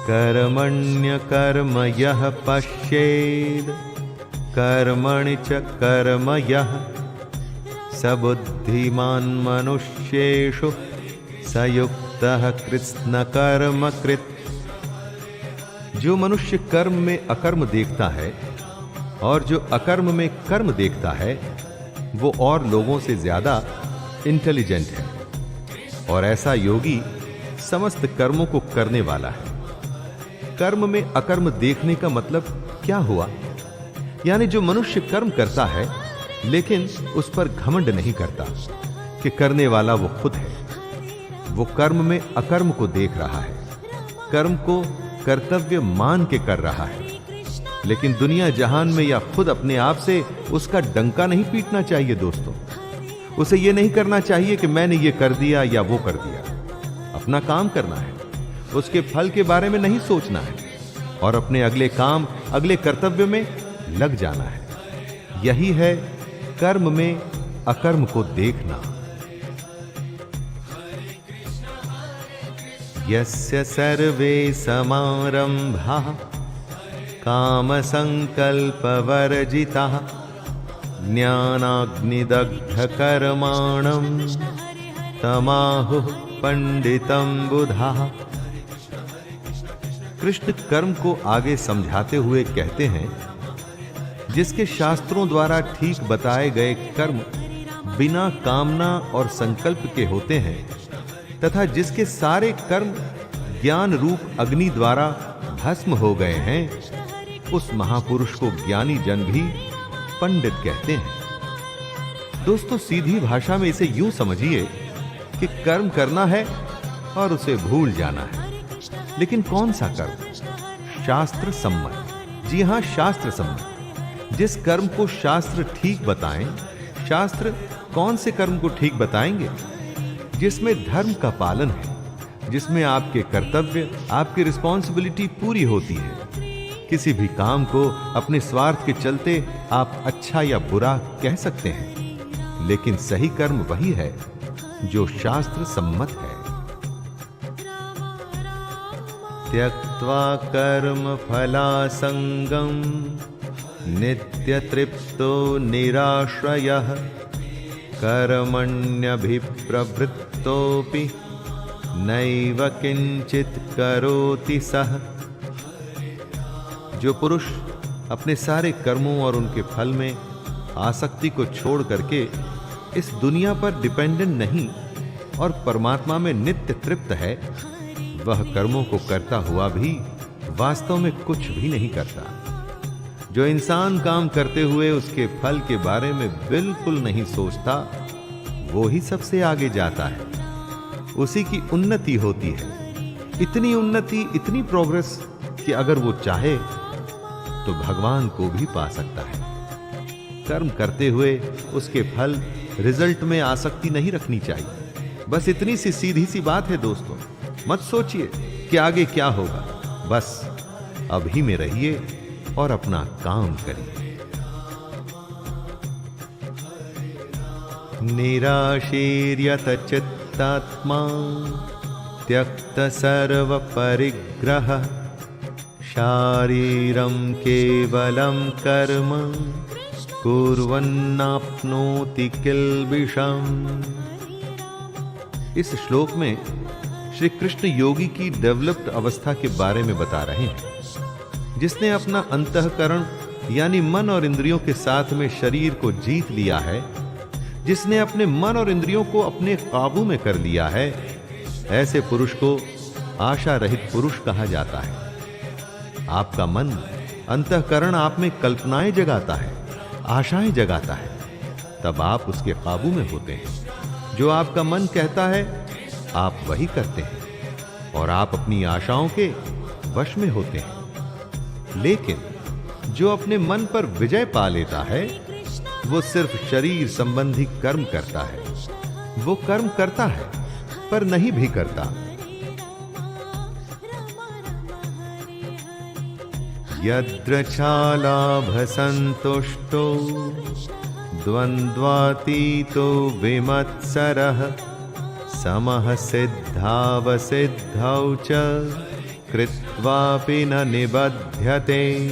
कर्मण्य कर्म यः पश्येद कर्मणि च कर्म यः स बुद्धिमान् मनुष्येषु स युक्तः कृत्स्न कर्म कृत्। जो मनुष्य कर्म में अकर्म देखता है और जो अकर्म में कर्म देखता है, वो और लोगों से ज्यादा इंटेलिजेंट है, और ऐसा योगी समस्त कर्मों को करने वाला है। कर्म में अकर्म देखने का मतलब क्या हुआ? यानी जो मनुष्य कर्म करता है लेकिन उस पर घमंड नहीं करता कि करने वाला वो खुद है, वो कर्म में अकर्म को देख रहा है, कर्म को कर्तव्य मान के कर रहा है। लेकिन दुनिया जहान में या खुद अपने आप से उसका डंका नहीं पीटना चाहिए दोस्तों। उसे यह नहीं करना चाहिए कि मैंने ये कर दिया या वो कर दिया। अपना काम करना है, उसके फल के बारे में नहीं सोचना है, और अपने अगले काम, अगले कर्तव्य में लग जाना है। यही है कर्म में अकर्म को देखना। यस्य सर्वे समारंभाः काम संकल्प वर्जिताः ज्ञानाग्निदग्ध कर्माणं तमाहुः पंडितं बुधाः। कृष्ण कर्म को आगे समझाते हुए कहते हैं, जिसके शास्त्रों द्वारा ठीक बताए गए कर्म बिना कामना और संकल्प के होते हैं, तथा जिसके सारे कर्म ज्ञान रूप अग्नि द्वारा भस्म हो गए हैं, उस महापुरुष को ज्ञानी जन भी पंडित कहते हैं। दोस्तों, सीधी भाषा में इसे यूं समझिए कि कर्म करना है और उसे भूल जाना है। लेकिन कौन सा कर्म? शास्त्र सम्मत। जी हां, शास्त्र सम्मत। जिस कर्म को शास्त्र ठीक बताएं, शास्त्र कौन से कर्म को ठीक बताएंगे? जिसमें धर्म का पालन है, जिसमें आपके कर्तव्य, आपकी रिस्पॉन्सिबिलिटी पूरी होती है। किसी भी काम को अपने स्वार्थ के चलते आप अच्छा या बुरा कह सकते हैं, लेकिन सही कर्म वही है जो शास्त्र सम्मत है। त्यक्त्वा कर्म फलासंगम नित्य तृप्तो निराश्रयः कर्मण्यभिप्रवृत्तोऽपि नैव किंचित करोति सः। जो पुरुष अपने सारे कर्मों और उनके फल में आसक्ति को छोड़ करके इस दुनिया पर डिपेंडेंट नहीं और परमात्मा में नित्य तृप्त है, वह कर्मों को करता हुआ भी वास्तव में कुछ भी नहीं करता। जो इंसान काम करते हुए उसके फल के बारे में बिल्कुल नहीं सोचता, वो ही सबसे आगे जाता है। उसी की उन्नति होती है। इतनी उन्नति, इतनी प्रोग्रेस कि अगर वो चाहे तो भगवान को भी पा सकता है। कर्म करते हुए उसके फल, रिजल्ट में आसक्ति नहीं रखनी चाहिए। बस इतनी सी सीधी सी बात है दोस्तों। मत सोचिए कि आगे क्या होगा, बस अभी में रहिए और अपना काम करिए। निराशीर्यत चित्तात्मा त्यक्त सर्व परिग्रह शारीरम केवलम कर्म कुर्वन्नाप्नोति किल्बिषम्। इस श्लोक में श्री कृष्ण योगी की डेवलप्ड अवस्था के बारे में बता रहे हैं, जिसने अपना अंतःकरण यानी मन और इंद्रियों के साथ में शरीर को जीत लिया है, जिसने अपने मन और इंद्रियों को अपने काबू में कर लिया है। ऐसे पुरुष को आशा रहित पुरुष कहा जाता है। आपका मन, अंतःकरण आप में कल्पनाएं जगाता है, आशाएं जगाता है, तब आप उसके काबू में होते हैं। जो आपका मन कहता है आप वही करते हैं और आप अपनी आशाओं के वश में होते हैं। लेकिन जो अपने मन पर विजय पा लेता है वो सिर्फ शरीर संबंधी कर्म करता है। वो कर्म करता है पर नहीं भी करता। यद्रच्छालाभ संतुष्टो द्वन्द्वातीतो विमत्सरः समः सिद्धावसिद्धौ च कृत्वापि न निबध्यते।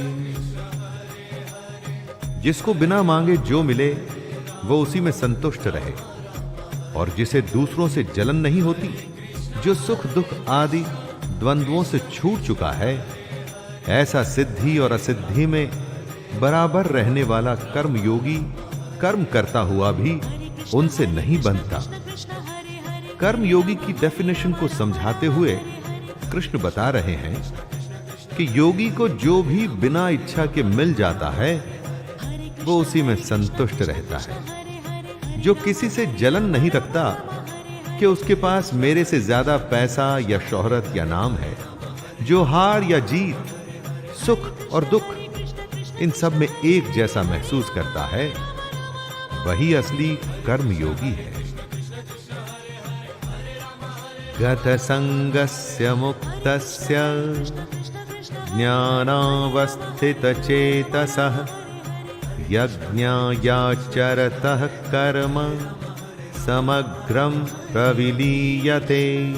जिसको बिना मांगे जो मिले वो उसी में संतुष्ट रहे और जिसे दूसरों से जलन नहीं होती, जो सुख दुख आदि द्वंद्वों से छूट चुका है, ऐसा सिद्धि और असिद्धि में बराबर रहने वाला कर्मयोगी कर्म करता हुआ भी उनसे नहीं बंधता। कर्मयोगी की डेफिनेशन को समझाते हुए कृष्ण बता रहे हैं कि योगी को जो भी बिना इच्छा के मिल जाता है वो उसी में संतुष्ट रहता है। जो किसी से जलन नहीं रखता कि उसके पास मेरे से ज्यादा पैसा या शोहरत या नाम है, जो हार या जीत, सुख और दुख इन सब में एक जैसा महसूस करता है, वही असली कर्मयोगी है। गत संगस्य मुक्तस्य ज्ञानावस्थित चेतसः यज्ञायाचरतः कर्म समग्रम प्रविलीयते।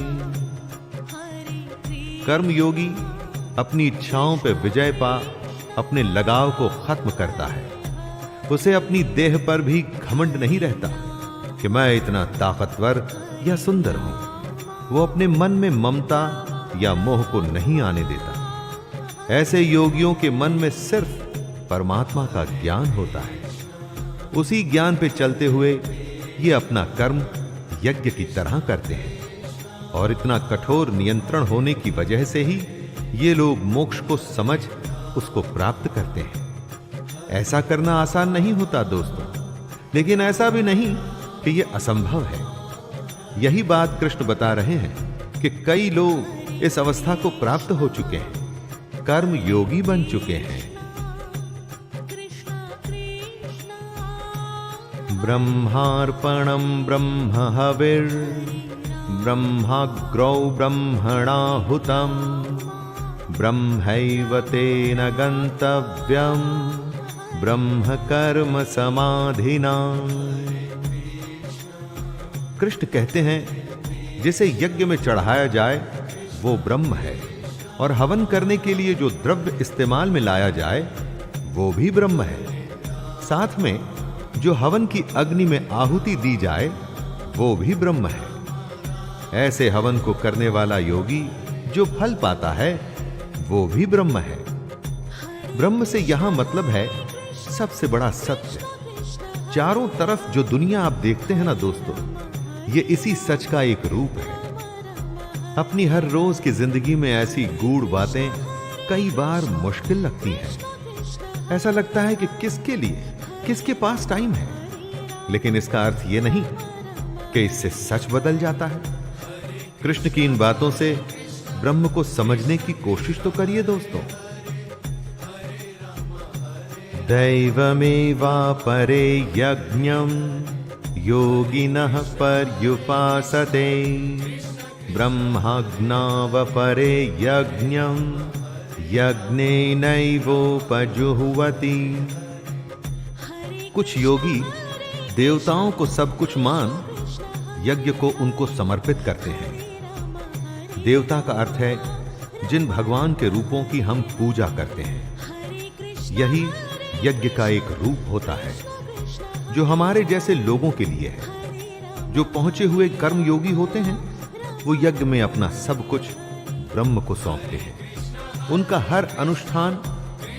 कर्मयोगी अपनी इच्छाओं पर विजय पा अपने लगाव को खत्म करता है। उसे अपनी देह पर भी घमंड नहीं रहता कि मैं इतना ताकतवर या सुंदर हूं। वो अपने मन में ममता या मोह को नहीं आने देता। ऐसे योगियों के मन में सिर्फ परमात्मा का ज्ञान होता है। उसी ज्ञान पे चलते हुए ये अपना कर्म यज्ञ की तरह करते हैं और इतना कठोर नियंत्रण होने की वजह से ही ये लोग मोक्ष को समझ उसको प्राप्त करते हैं। ऐसा करना आसान नहीं होता दोस्तों, लेकिन ऐसा भी नहीं कि ये असंभव है। यही बात कृष्ण बता रहे हैं कि कई लोग इस अवस्था को प्राप्त हो चुके हैं, कर्म योगी बन चुके हैं। ब्रह्मार्पणं ब्रह्म हविर् ब्रह्माग्रौ ब्रह्मणाहुतं ब्रह्मैव तेन गन्तव्यं ब्रह्म कर्म समाधिना। कृष्ण कहते हैं जिसे यज्ञ में चढ़ाया जाए वो ब्रह्म है और हवन करने के लिए जो द्रव्य इस्तेमाल में लाया जाए वो भी ब्रह्म है। साथ में जो हवन की अग्नि में आहुति दी जाए वो भी ब्रह्म है। ऐसे हवन को करने वाला योगी जो फल पाता है वो भी ब्रह्म है। ब्रह्म से यहां मतलब है सबसे बड़ा सत्य। चारों तरफ जो दुनिया आप देखते हैं ना दोस्तों, ये इसी सच का एक रूप है। अपनी हर रोज की जिंदगी में ऐसी गूढ़ बातें कई बार मुश्किल लगती हैं। ऐसा लगता है कि किसके लिए, किसके पास टाइम है, लेकिन इसका अर्थ यह नहीं कि इससे सच बदल जाता है। कृष्ण की इन बातों से ब्रह्म को समझने की कोशिश तो करिए दोस्तों। दैवमेवापरे यज्ञं योगिनः पर्युपासते ब्रह्माज्ञावपरे यज्ञं यज्ञेनैवोपजुह्वति। कुछ योगी देवताओं को सब कुछ मान यज्ञ को उनको समर्पित करते हैं। देवता का अर्थ है जिन भगवान के रूपों की हम पूजा करते हैं। यही यज्ञ का एक रूप होता है जो हमारे जैसे लोगों के लिए है। जो पहुंचे हुए कर्मयोगी होते हैं वो यज्ञ में अपना सब कुछ ब्रह्म को सौंपते हैं। उनका हर अनुष्ठान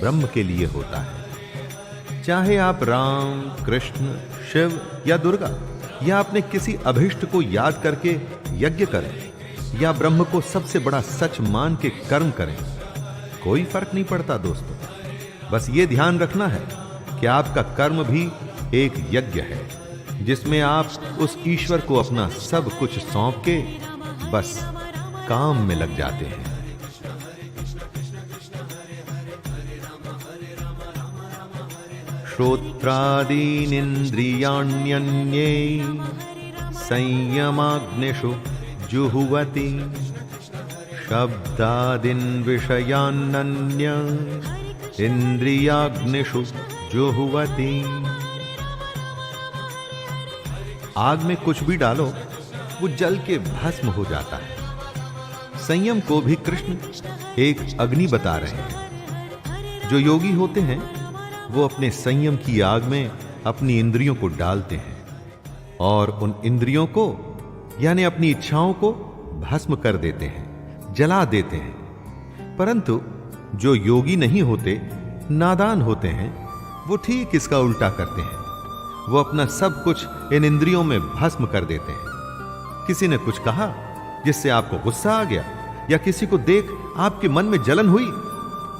ब्रह्म के लिए होता है। चाहे आप राम, कृष्ण, शिव या दुर्गा या अपने किसी अभिष्ट को याद करके यज्ञ करें, या ब्रह्म को सबसे बड़ा सच मान के कर्म करें, कोई फर्क नहीं पड़ता दोस्तों। बस ये ध्यान रखना है कि आपका कर्म भी एक यज्ञ है, जिसमें आप उस ईश्वर को अपना सब कुछ सौंप के बस काम में लग जाते हैं। श्रोत्रादीनिन्द्रियाण्यन्ये संयमाग्निषु जुहुवति शब्दादीन् विषयान्नन्य इंद्रियाग्निषु जुहुवति। आग में कुछ भी डालो वो जल के भस्म हो जाता है। संयम को भी कृष्ण एक अग्नि बता रहे हैं। जो योगी होते हैं वो अपने संयम की आग में अपनी इंद्रियों को डालते हैं और उन इंद्रियों को यानी अपनी इच्छाओं को भस्म कर देते हैं, जला देते हैं। परंतु जो योगी नहीं होते, नादान होते हैं, वो ठीक इसका उल्टा करते हैं। वो अपना सब कुछ इन इंद्रियों में भस्म कर देते हैं। किसी ने कुछ कहा जिससे आपको गुस्सा आ गया, या किसी को देख आपके मन में जलन हुई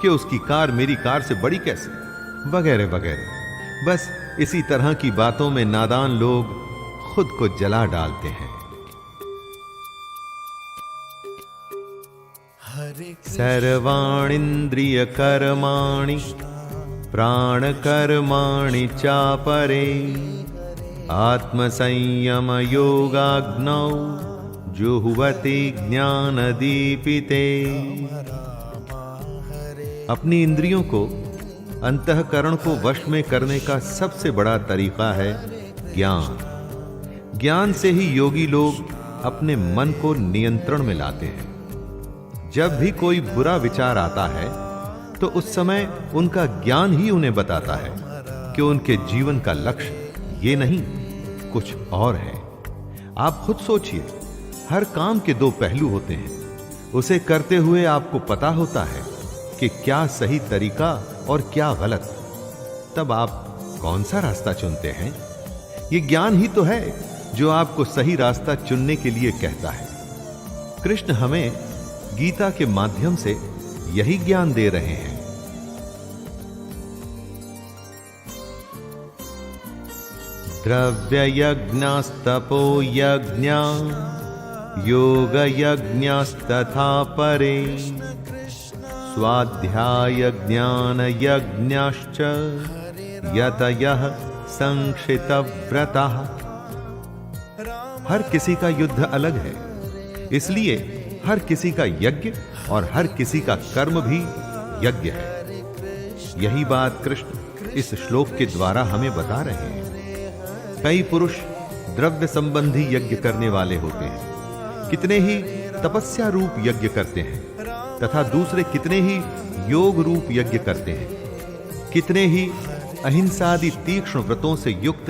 कि उसकी कार मेरी कार से बड़ी कैसे, वगैरह वगैरह। बस इसी तरह की बातों में नादान लोग खुद को जला डालते हैं। सर्वाणीन्द्रिय कर्माणि प्राण कर्माणि चापरे आत्मसंयम योगाग्नौ जुहुवति ज्ञानदीपिते। अपनी इंद्रियों को, अंतःकरण को वश में करने का सबसे बड़ा तरीका है ज्ञान। ज्ञान से ही योगी लोग अपने मन को नियंत्रण में लाते हैं। जब भी कोई बुरा विचार आता है तो उस समय उनका ज्ञान ही उन्हें बताता है कि उनके जीवन का लक्ष्य ये नहीं कुछ और है। आप खुद सोचिए, हर काम के दो पहलू होते हैं। उसे करते हुए आपको पता होता है कि क्या सही तरीका और क्या गलत। तब आप कौन सा रास्ता चुनते हैं? ये ज्ञान ही तो है जो आपको सही रास्ता चुनने के लिए कहता है। कृष्ण हमें गीता के माध्यम से यही ज्ञान दे रहे हैं। द्रव्य यज्ञस्तपो यज्ञा योग यज्ञस्तथा परे स्वाध्याय ज्ञान यज्ञश्च यतयः संक्षिप्तव्रतः। हर किसी का युद्ध अलग है, इसलिए हर किसी का यज्ञ और हर किसी का कर्म भी यज्ञ है। यही बात कृष्ण इस श्लोक के द्वारा हमें बता रहे हैं। कई पुरुष द्रव्य संबंधी यज्ञ करने वाले होते हैं, कितने ही तपस्या रूप यज्ञ करते हैं, तथा दूसरे कितने ही योग रूप यज्ञ करते हैं। कितने ही अहिंसादि तीक्ष्ण व्रतों से युक्त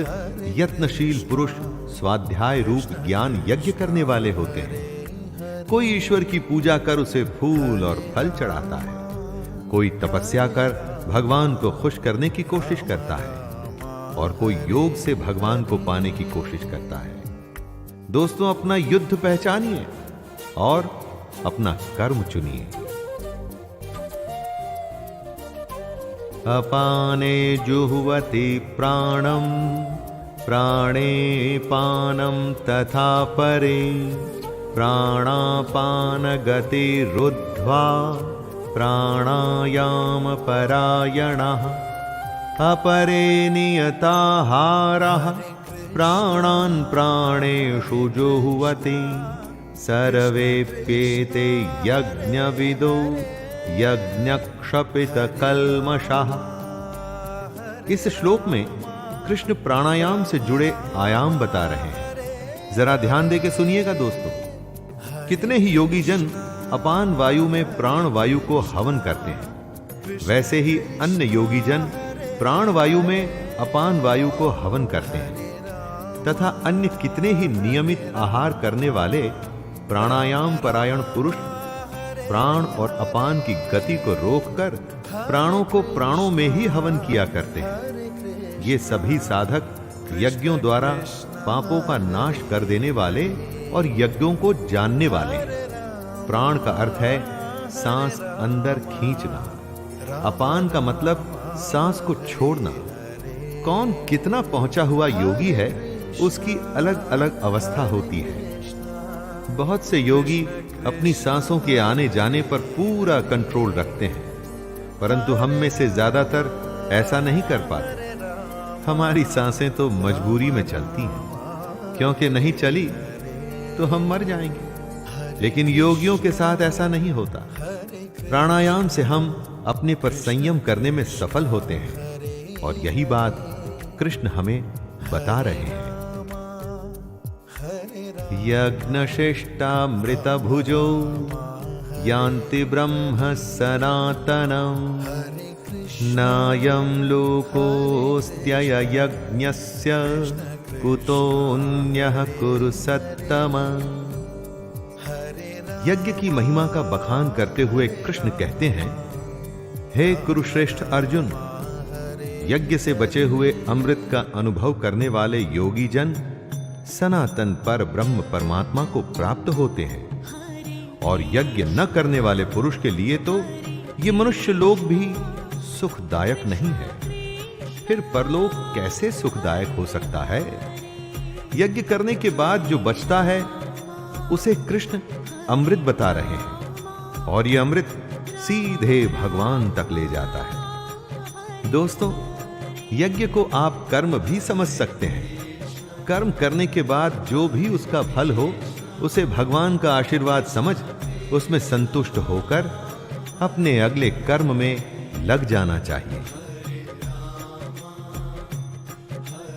यत्नशील पुरुष स्वाध्याय रूप ज्ञान यज्ञ करने वाले होते हैं। कोई ईश्वर की पूजा कर उसे फूल और फल चढ़ाता है, कोई तपस्या कर भगवान को खुश करने की कोशिश करता है, और कोई योग से भगवान को पाने की कोशिश करता है। दोस्तों, अपना युद्ध पहचानिए और अपना कर्म चुनिए। अपाने जुहुवति प्राणम प्राणे पानम तथा परे प्राणापान गतिरुद्ध्वा प्राणायाम परायणः अपरे नियताहारः प्राणान् प्राणेषु जुह्वति सर्वेप्येते यज्ञविदो यज्ञक्षपितकल्मषः। इस श्लोक में कृष्ण प्राणायाम से जुड़े आयाम बता रहे हैं। जरा ध्यान देके सुनिएगा दोस्तों। कितने ही योगी जन अपान वायु में प्राण वायु को हवन करते हैं, वैसे ही अन्य योगी जन प्राण वायु में अपान वायु को हवन करते हैं, तथा अन्य कितने ही नियमित आहार करने वाले प्राणायाम परायण पुरुष प्राण और अपान की गति को रोककर प्राणों को प्राणों में ही हवन किया करते हैं। ये सभी साधक यज्ञों द्वारा पापों का नाश कर देने वाले और यज्ञों को जानने वाले हैं। प्राण का अर्थ है सांस अंदर खींचना, अपान का मतलब सांस को छोड़ना। कौन कितना पहुंचा हुआ योगी है उसकी अलग अलग अवस्था होती है। बहुत से योगी अपनी सांसों के आने जाने पर पूरा कंट्रोल रखते हैं, परंतु हम में से ज्यादातर ऐसा नहीं कर पाते। हमारी सांसें तो मजबूरी में चलती हैं, क्योंकि नहीं चली तो हम मर जाएंगे। लेकिन योगियों के साथ ऐसा नहीं होता। प्राणायाम से हम अपने पर संयम करने में सफल होते हैं, और यही बात कृष्ण हमें बता रहे हैं। यज्ञशिष्टामृत भुजो यान्ति ब्रह्म सनातनम् नायं लोकोऽस्त्यय यज्ञस्य कुतोऽन्यः कुरु सत्तमा। यज्ञ की महिमा का बखान करते हुए कृष्ण कहते हैं, हे कुरुश्रेष्ठ अर्जुन, यज्ञ से बचे हुए अमृत का अनुभव करने वाले योगी जन सनातन पर ब्रह्म परमात्मा को प्राप्त होते हैं, और यज्ञ न करने वाले पुरुष के लिए तो ये मनुष्य लोक भी सुखदायक नहीं है। फिर परलोक कैसे सुखदायक हो सकता है? यज्ञ करने के बाद जो बचता है उसे कृष्ण अमृत बता रहे हैं, और ये अमृत सीधे भगवान तक ले जाता है। दोस्तों, यज्ञ को आप कर्म भी समझ सकते हैं। कर्म करने के बाद जो भी उसका फल हो उसे भगवान का आशीर्वाद समझ उसमें संतुष्ट होकर अपने अगले कर्म में लग जाना चाहिए।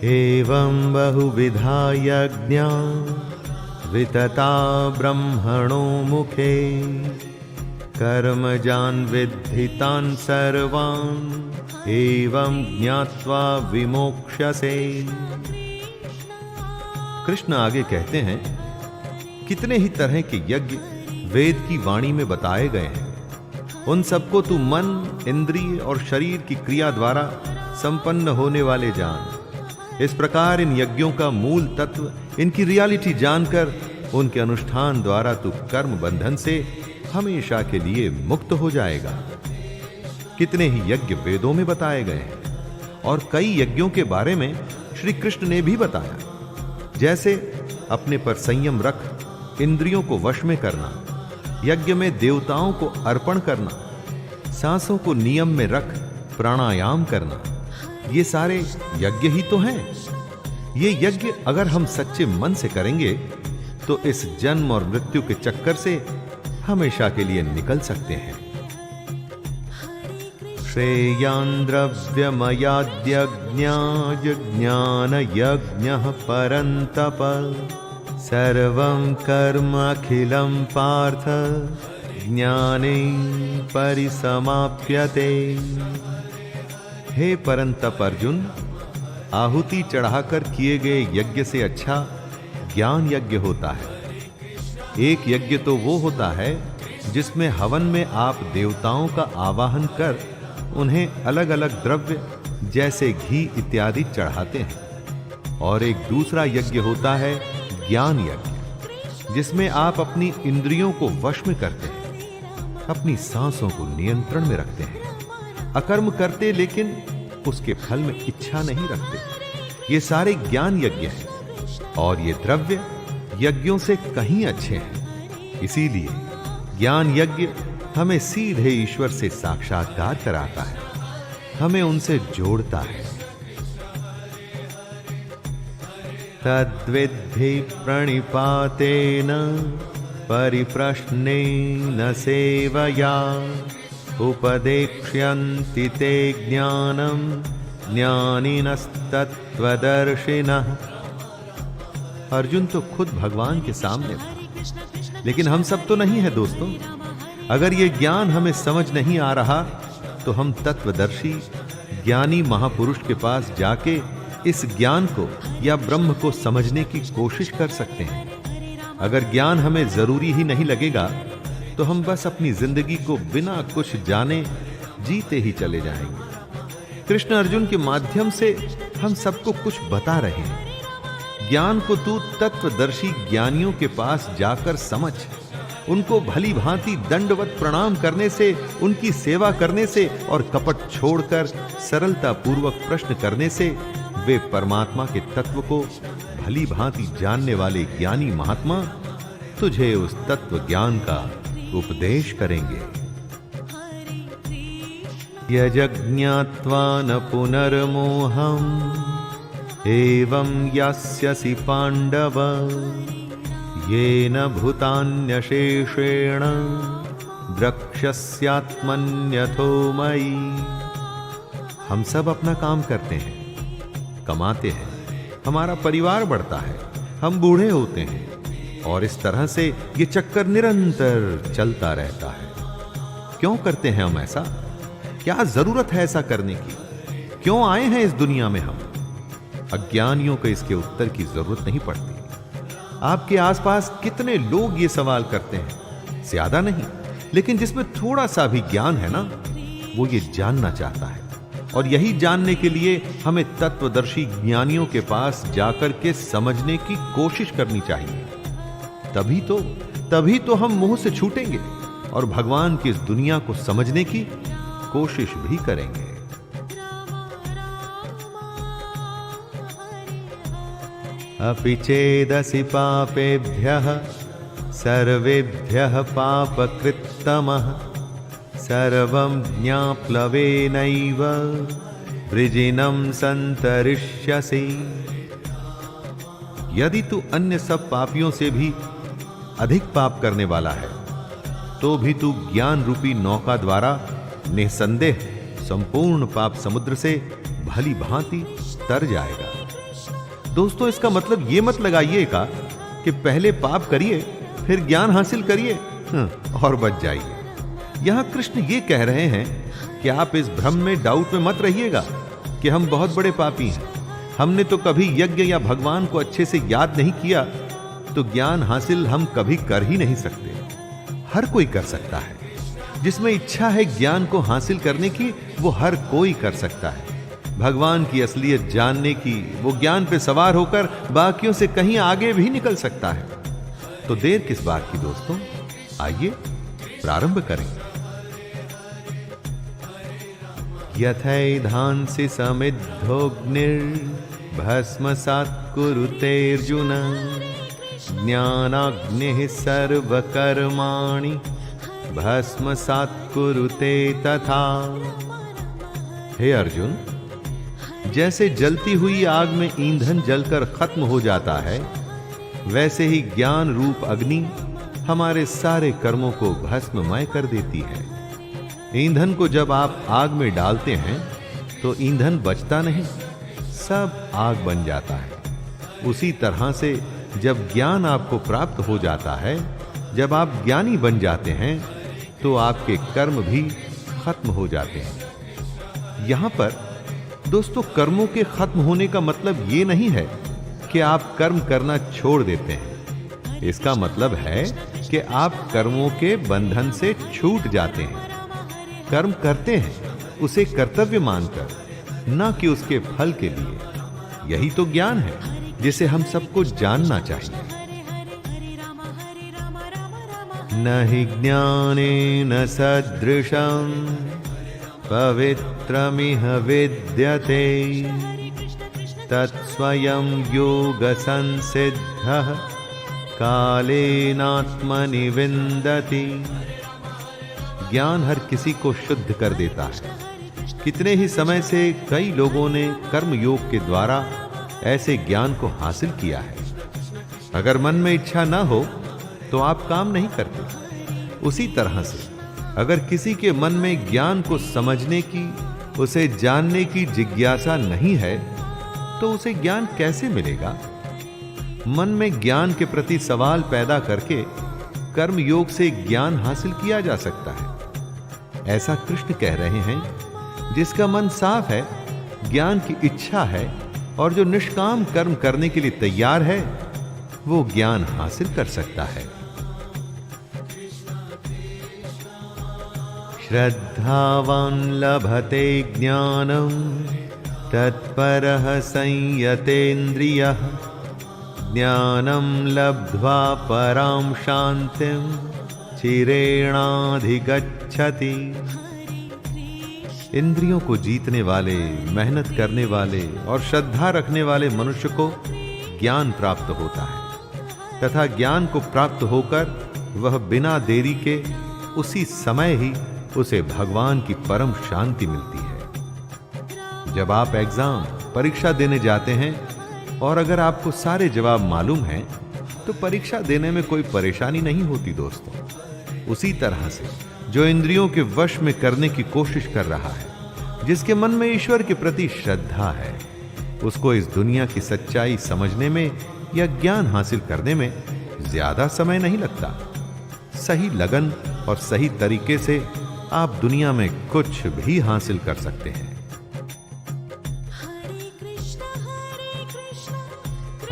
एवं बहुविधा यज्ञा वितता ब्रह्मणो मुखे कर्मजान् विद्धि तान् सर्वान् एवं ज्ञात्वा विमोक्ष्यसे। कृष्ण आगे कहते हैं, कितने ही तरह के यज्ञ वेद की वाणी में बताए गए हैं। उन सबको तू मन, इंद्रिय और शरीर की क्रिया द्वारा संपन्न होने वाले जान। इस प्रकार इन यज्ञों का मूल तत्व, इनकी रियलिटी जानकर उनके अनुष्ठान द्वारा तू कर्म बंधन से हमेशा के लिए मुक्त हो जाएगा। कितने ही यज्ञ वेदों में बताए गए हैं, और कई यज्ञों के बारे में श्री कृष्ण ने भी बताया, जैसे अपने पर संयम रख इंद्रियों को वश में करना, यज्ञ में देवताओं को अर्पण करना, सांसों को नियम में रख प्राणायाम करना। ये सारे यज्ञ ही तो हैं। ये यज्ञ अगर हम सच्चे मन से करेंगे तो इस जन्म और मृत्यु के चक्कर से हमेशा के लिए निकल सकते हैं। श्रेयान् द्रव्यमयाद्यज्ञाय ज्ञान यज्ञः परन्तप सर्वं कर्म अखिलं पार्थ ज्ञाने परिसमाप्यते। हे परंतप अर्जुन, आहुति चढ़ाकर किए गए यज्ञ से अच्छा ज्ञान यज्ञ होता है। एक यज्ञ तो वो होता है जिसमें हवन में आप देवताओं का आवाहन कर उन्हें अलग अलग द्रव्य जैसे घी इत्यादि चढ़ाते हैं, और एक दूसरा यज्ञ होता है ज्ञान यज्ञ, जिसमें आप अपनी इंद्रियों को वश में करते हैं, अपनी सांसों को नियंत्रण में रखते हैं, अकर्म करते लेकिन उसके फल में इच्छा नहीं रखते। ये सारे ज्ञान यज्ञ हैं, और ये द्रव्य यज्ञों से कहीं अच्छे हैं। इसीलिए ज्ञान यज्ञ हमें सीधे ईश्वर से साक्षात्कार कराता है, हमें उनसे जोड़ता है। तद्विद्धि प्रणिपातेन परिप्रश्नेन सेवया उपदेक्ष्यन्ति ते ज्ञानं ज्ञानिनस्तत्त्वदर्शिनः। अर्जुन तो खुद भगवान के सामने था, लेकिन हम सब तो नहीं है दोस्तों। अगर ये ज्ञान हमें समझ नहीं आ रहा तो हम तत्वदर्शी ज्ञानी महापुरुष के पास जाके इस ज्ञान को या ब्रह्म को समझने की कोशिश कर सकते हैं। अगर ज्ञान हमें जरूरी ही नहीं लगेगा तो हम बस अपनी जिंदगी को बिना कुछ जाने जीते ही चले जाएंगे। कृष्ण अर्जुन के माध्यम से हम सबको कुछ बता रहे हैं। ज्ञान को तू तत्वदर्शी ज्ञानियों के पास जाकर समझ, उनको भली भांति दंडवत प्रणाम करने से, उनकी सेवा करने से और कपट छोड़कर सरलता पूर्वक प्रश्न करने से वे परमात्मा के तत्व को भली भांति जानने वाले ज्ञानी महात्मा तुझे उस तत्व ज्ञान का उपदेश करेंगे। यज्ञात्वा न पुनर्मोहम् एवं यास्यसि पांडव येन भूतान्यशेषेण द्रक्ष्यस्यात्मन्यथो मयि। हम सब अपना काम करते हैं, कमाते हैं, हमारा परिवार बढ़ता है, हम बूढ़े होते हैं और इस तरह से ये चक्कर निरंतर चलता रहता है। क्यों करते हैं हम ऐसा? क्या जरूरत है ऐसा करने की? क्यों आए हैं इस दुनिया में हम? अज्ञानियों को इसके उत्तर की जरूरत नहीं पड़ती। आपके आसपास कितने लोग ये सवाल करते हैं? ज्यादा नहीं, लेकिन जिसमें थोड़ा सा भी ज्ञान है ना, वो ये जानना चाहता है। और यही जानने के लिए हमें तत्वदर्शी ज्ञानियों के पास जाकर के समझने की कोशिश करनी चाहिए। तभी तो हम मोह से छूटेंगे और भगवान की इस दुनिया को समझने की कोशिश भी करेंगे। अपि चेदसि पापेभ्यः सर्वेभ्यः पापकृत्तमः सर्वं ज्ञाप्लवेनैव वृजिनं संतरिष्यसि। यदि तू अन्य सब पापियों से भी अधिक पाप करने वाला है तो भी तू ज्ञान रूपी नौका द्वारा निसंदेह संपूर्ण पाप समुद्र से भली भांति तर जाएगा। दोस्तों, इसका मतलब ये मत लगाइएगा कि पहले पाप करिए फिर ज्ञान हासिल करिए और बच जाइए। यहां कृष्ण ये कह रहे हैं कि आप इस भ्रम में, डाउट में मत रहिएगा कि हम बहुत बड़े पापी हैं, हमने तो कभी यज्ञ या भगवान को अच्छे से याद नहीं किया, तो ज्ञान हासिल हम कभी कर ही नहीं सकते। हर कोई कर सकता है, जिसमें इच्छा है ज्ञान को हासिल करने की, वो हर कोई कर सकता है। भगवान की असलियत जानने की, वो ज्ञान पे सवार होकर बाकियों से कहीं आगे भी निकल सकता है। तो देर किस बात की दोस्तों, आइए प्रारंभ करें। यथैधांसि समिद्धोऽग्निर्भस्मसात् कुरुतेऽर्जुन ज्ञानाग्निः सर्वकर्माणि भस्मसात् कुरुते तथा। हे अर्जुन, जैसे जलती हुई आग में ईंधन जलकर खत्म हो जाता है, वैसे ही ज्ञान रूप अग्नि हमारे सारे कर्मों को भस्ममय कर देती है। ईंधन को जब आप आग में डालते हैं तो ईंधन बचता नहीं, सब आग बन जाता है। उसी तरह से जब ज्ञान आपको प्राप्त हो जाता है, जब आप ज्ञानी बन जाते हैं, तो आपके कर्म भी खत्म हो जाते हैं। यहां पर दोस्तों, कर्मों के खत्म होने का मतलब ये नहीं है कि आप कर्म करना छोड़ देते हैं। इसका मतलब है कि आप कर्मों के बंधन से छूट जाते हैं। कर्म करते हैं उसे कर्तव्य मानकर, न कि उसके फल के लिए। यही तो ज्ञान है जिसे हम सबको जानना चाहिए। न हि ज्ञानेन सदृशं पवित्रमिह विद्यते तत्स्वयं योगसंसिद्धः कालेनात्मनि विन्दति। ज्ञान हर किसी को शुद्ध कर देता है। कितने ही समय से कई लोगों ने कर्म योग के द्वारा ऐसे ज्ञान को हासिल किया है। अगर मन में इच्छा न हो तो आप काम नहीं करते। उसी तरह से अगर किसी के मन में ज्ञान को समझने की, उसे जानने की जिज्ञासा नहीं है, तो उसे ज्ञान कैसे मिलेगा? मन में ज्ञान के प्रति सवाल पैदा करके कर्म योग से ज्ञान हासिल किया जा सकता है। ऐसा कृष्ण कह रहे हैं, जिसका मन साफ है, ज्ञान की इच्छा है और जो निष्काम कर्म करने के लिए तैयार है, वो ज्ञान हासिल कर सकता है। श्रद्धावान् लभते ज्ञानं तत्परः संयतेन्द्रियः ज्ञानं लब्ध्वा परां शान्तिं चिरेणाधिगच्छति। इंद्रियों को जीतने वाले, मेहनत करने वाले और श्रद्धा रखने वाले मनुष्य को ज्ञान प्राप्त होता है तथा ज्ञान को प्राप्त होकर वह बिना देरी के उसी समय ही उसे भगवान की परम शांति मिलती है। जब आप एग्जाम परीक्षा देने जाते हैं और अगर आपको सारे जवाब मालूम हैं तो परीक्षा देने में कोई परेशानी नहीं होती दोस्तों। उसी तरह से जो इंद्रियों के वश में करने की कोशिश कर रहा है, जिसके मन में ईश्वर के प्रति श्रद्धा है, उसको इस दुनिया की सच्चाई समझने में या ज्ञान हासिल करने में ज्यादा समय नहीं लगता। सही लगन और सही तरीके से आप दुनिया में कुछ भी हासिल कर सकते हैं।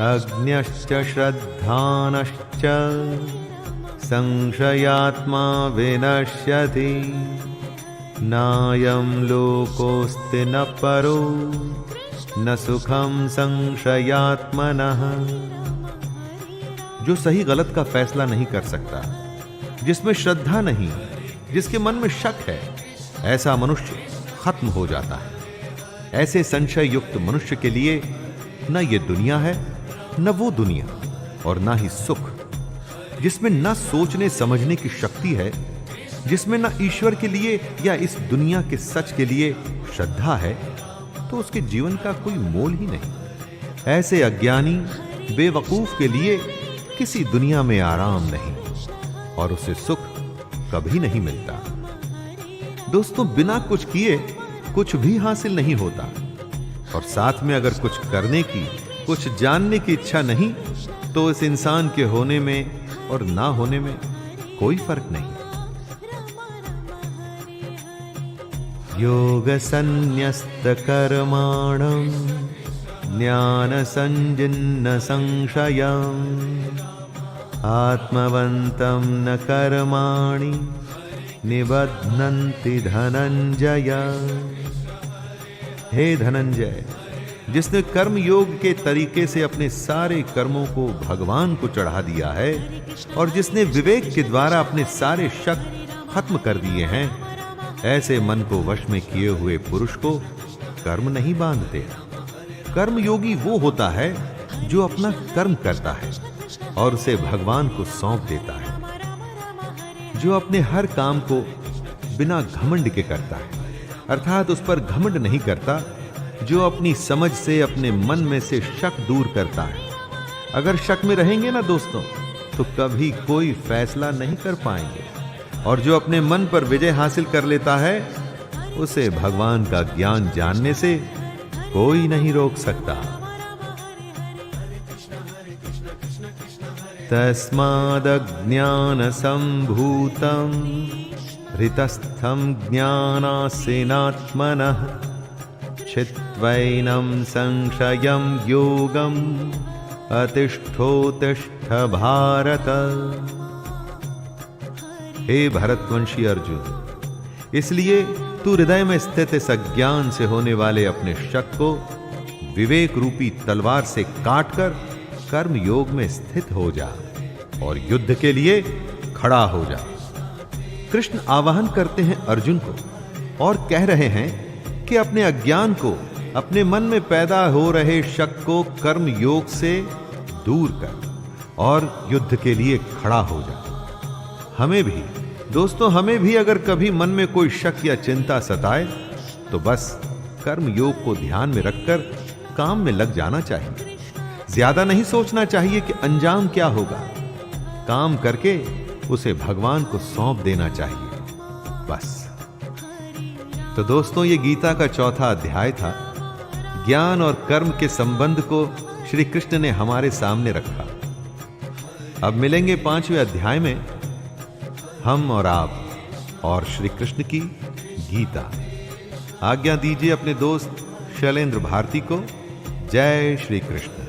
अज्ञश्च श्रद्धानश्च संशयात्मा विनश्यति। नायं लोकोऽस्ति न परो न सुखम संशयात्मनः। जो सही गलत का फैसला नहीं कर सकता, जिसमें श्रद्धा नहीं, जिसके मन में शक है, ऐसा मनुष्य खत्म हो जाता है। ऐसे संशय युक्त मनुष्य के लिए न ये दुनिया है, न वो दुनिया, और न ही सुख। जिसमें न सोचने समझने की शक्ति है, जिसमें न ईश्वर के लिए या इस दुनिया के सच के लिए श्रद्धा है, तो उसके जीवन का कोई मोल ही नहीं। ऐसे अज्ञानी बेवकूफ के लिए किसी दुनिया में आराम नहीं और उसे सुख कभी नहीं मिलता। दोस्तों, बिना कुछ किए कुछ भी हासिल नहीं होता, और साथ में अगर कुछ करने की, कुछ जानने की इच्छा नहीं, तो इस इंसान के होने में और ना होने में कोई फर्क नहीं। योग संन्यस्त कर्माणं ज्ञान संजिन्न संशयम् आत्मवन्तं न कर्माणि निबध्नन्ति धनंजय। हे धनंजय, जिसने कर्म योग के तरीके से अपने सारे कर्मों को भगवान को चढ़ा दिया है और जिसने विवेक के द्वारा अपने सारे शक खत्म कर दिए हैं, ऐसे मन को वश में किए हुए पुरुष को कर्म नहीं बांधते। कर्म योगी वो होता है जो अपना कर्म करता है और उसे भगवान को सौंप देता है, जो अपने हर काम को बिना घमंड के करता है, अर्थात उस पर घमंड नहीं करता, जो अपनी समझ से अपने मन में से शक दूर करता है। अगर शक में रहेंगे ना दोस्तों, तो कभी कोई फैसला नहीं कर पाएंगे, और जो अपने मन पर विजय हासिल कर लेता है, उसे भगवान का ज्ञान जानने से कोई नहीं रोक सकता। तस्मादज्ञान संभूतं हृतस्थं ज्ञानासीनात्मनः छित्त्वैनं संशयं योगम् अतिष्ठोतिष्ठ भारत। हे भरतवंशी अर्जुन, इसलिए तू हृदय में स्थित इस अज्ञान से होने वाले अपने शक को विवेक रूपी तलवार से काटकर कर्म योग में स्थित हो जा और युद्ध के लिए खड़ा हो जा। कृष्ण आवाहन करते हैं अर्जुन को और कह रहे हैं कि अपने अज्ञान को, अपने मन में पैदा हो रहे शक को कर्म योग से दूर कर और युद्ध के लिए खड़ा हो जा। हमें भी दोस्तों, हमें भी अगर कभी मन में कोई शक या चिंता सताए तो बस कर्म योग को ध्यान में रखकर काम में लग जाना चाहिए। ज्यादा नहीं सोचना चाहिए कि अंजाम क्या होगा, काम करके उसे भगवान को सौंप देना चाहिए बस। तो दोस्तों, ये गीता का चौथा अध्याय था। ज्ञान और कर्म के संबंध को श्री कृष्ण ने हमारे सामने रखा। अब मिलेंगे 5वें अध्याय में हम और आप और श्री कृष्ण की गीता। आज्ञा दीजिए अपने दोस्त शैलेंद्र भारती को। जय श्री कृष्ण।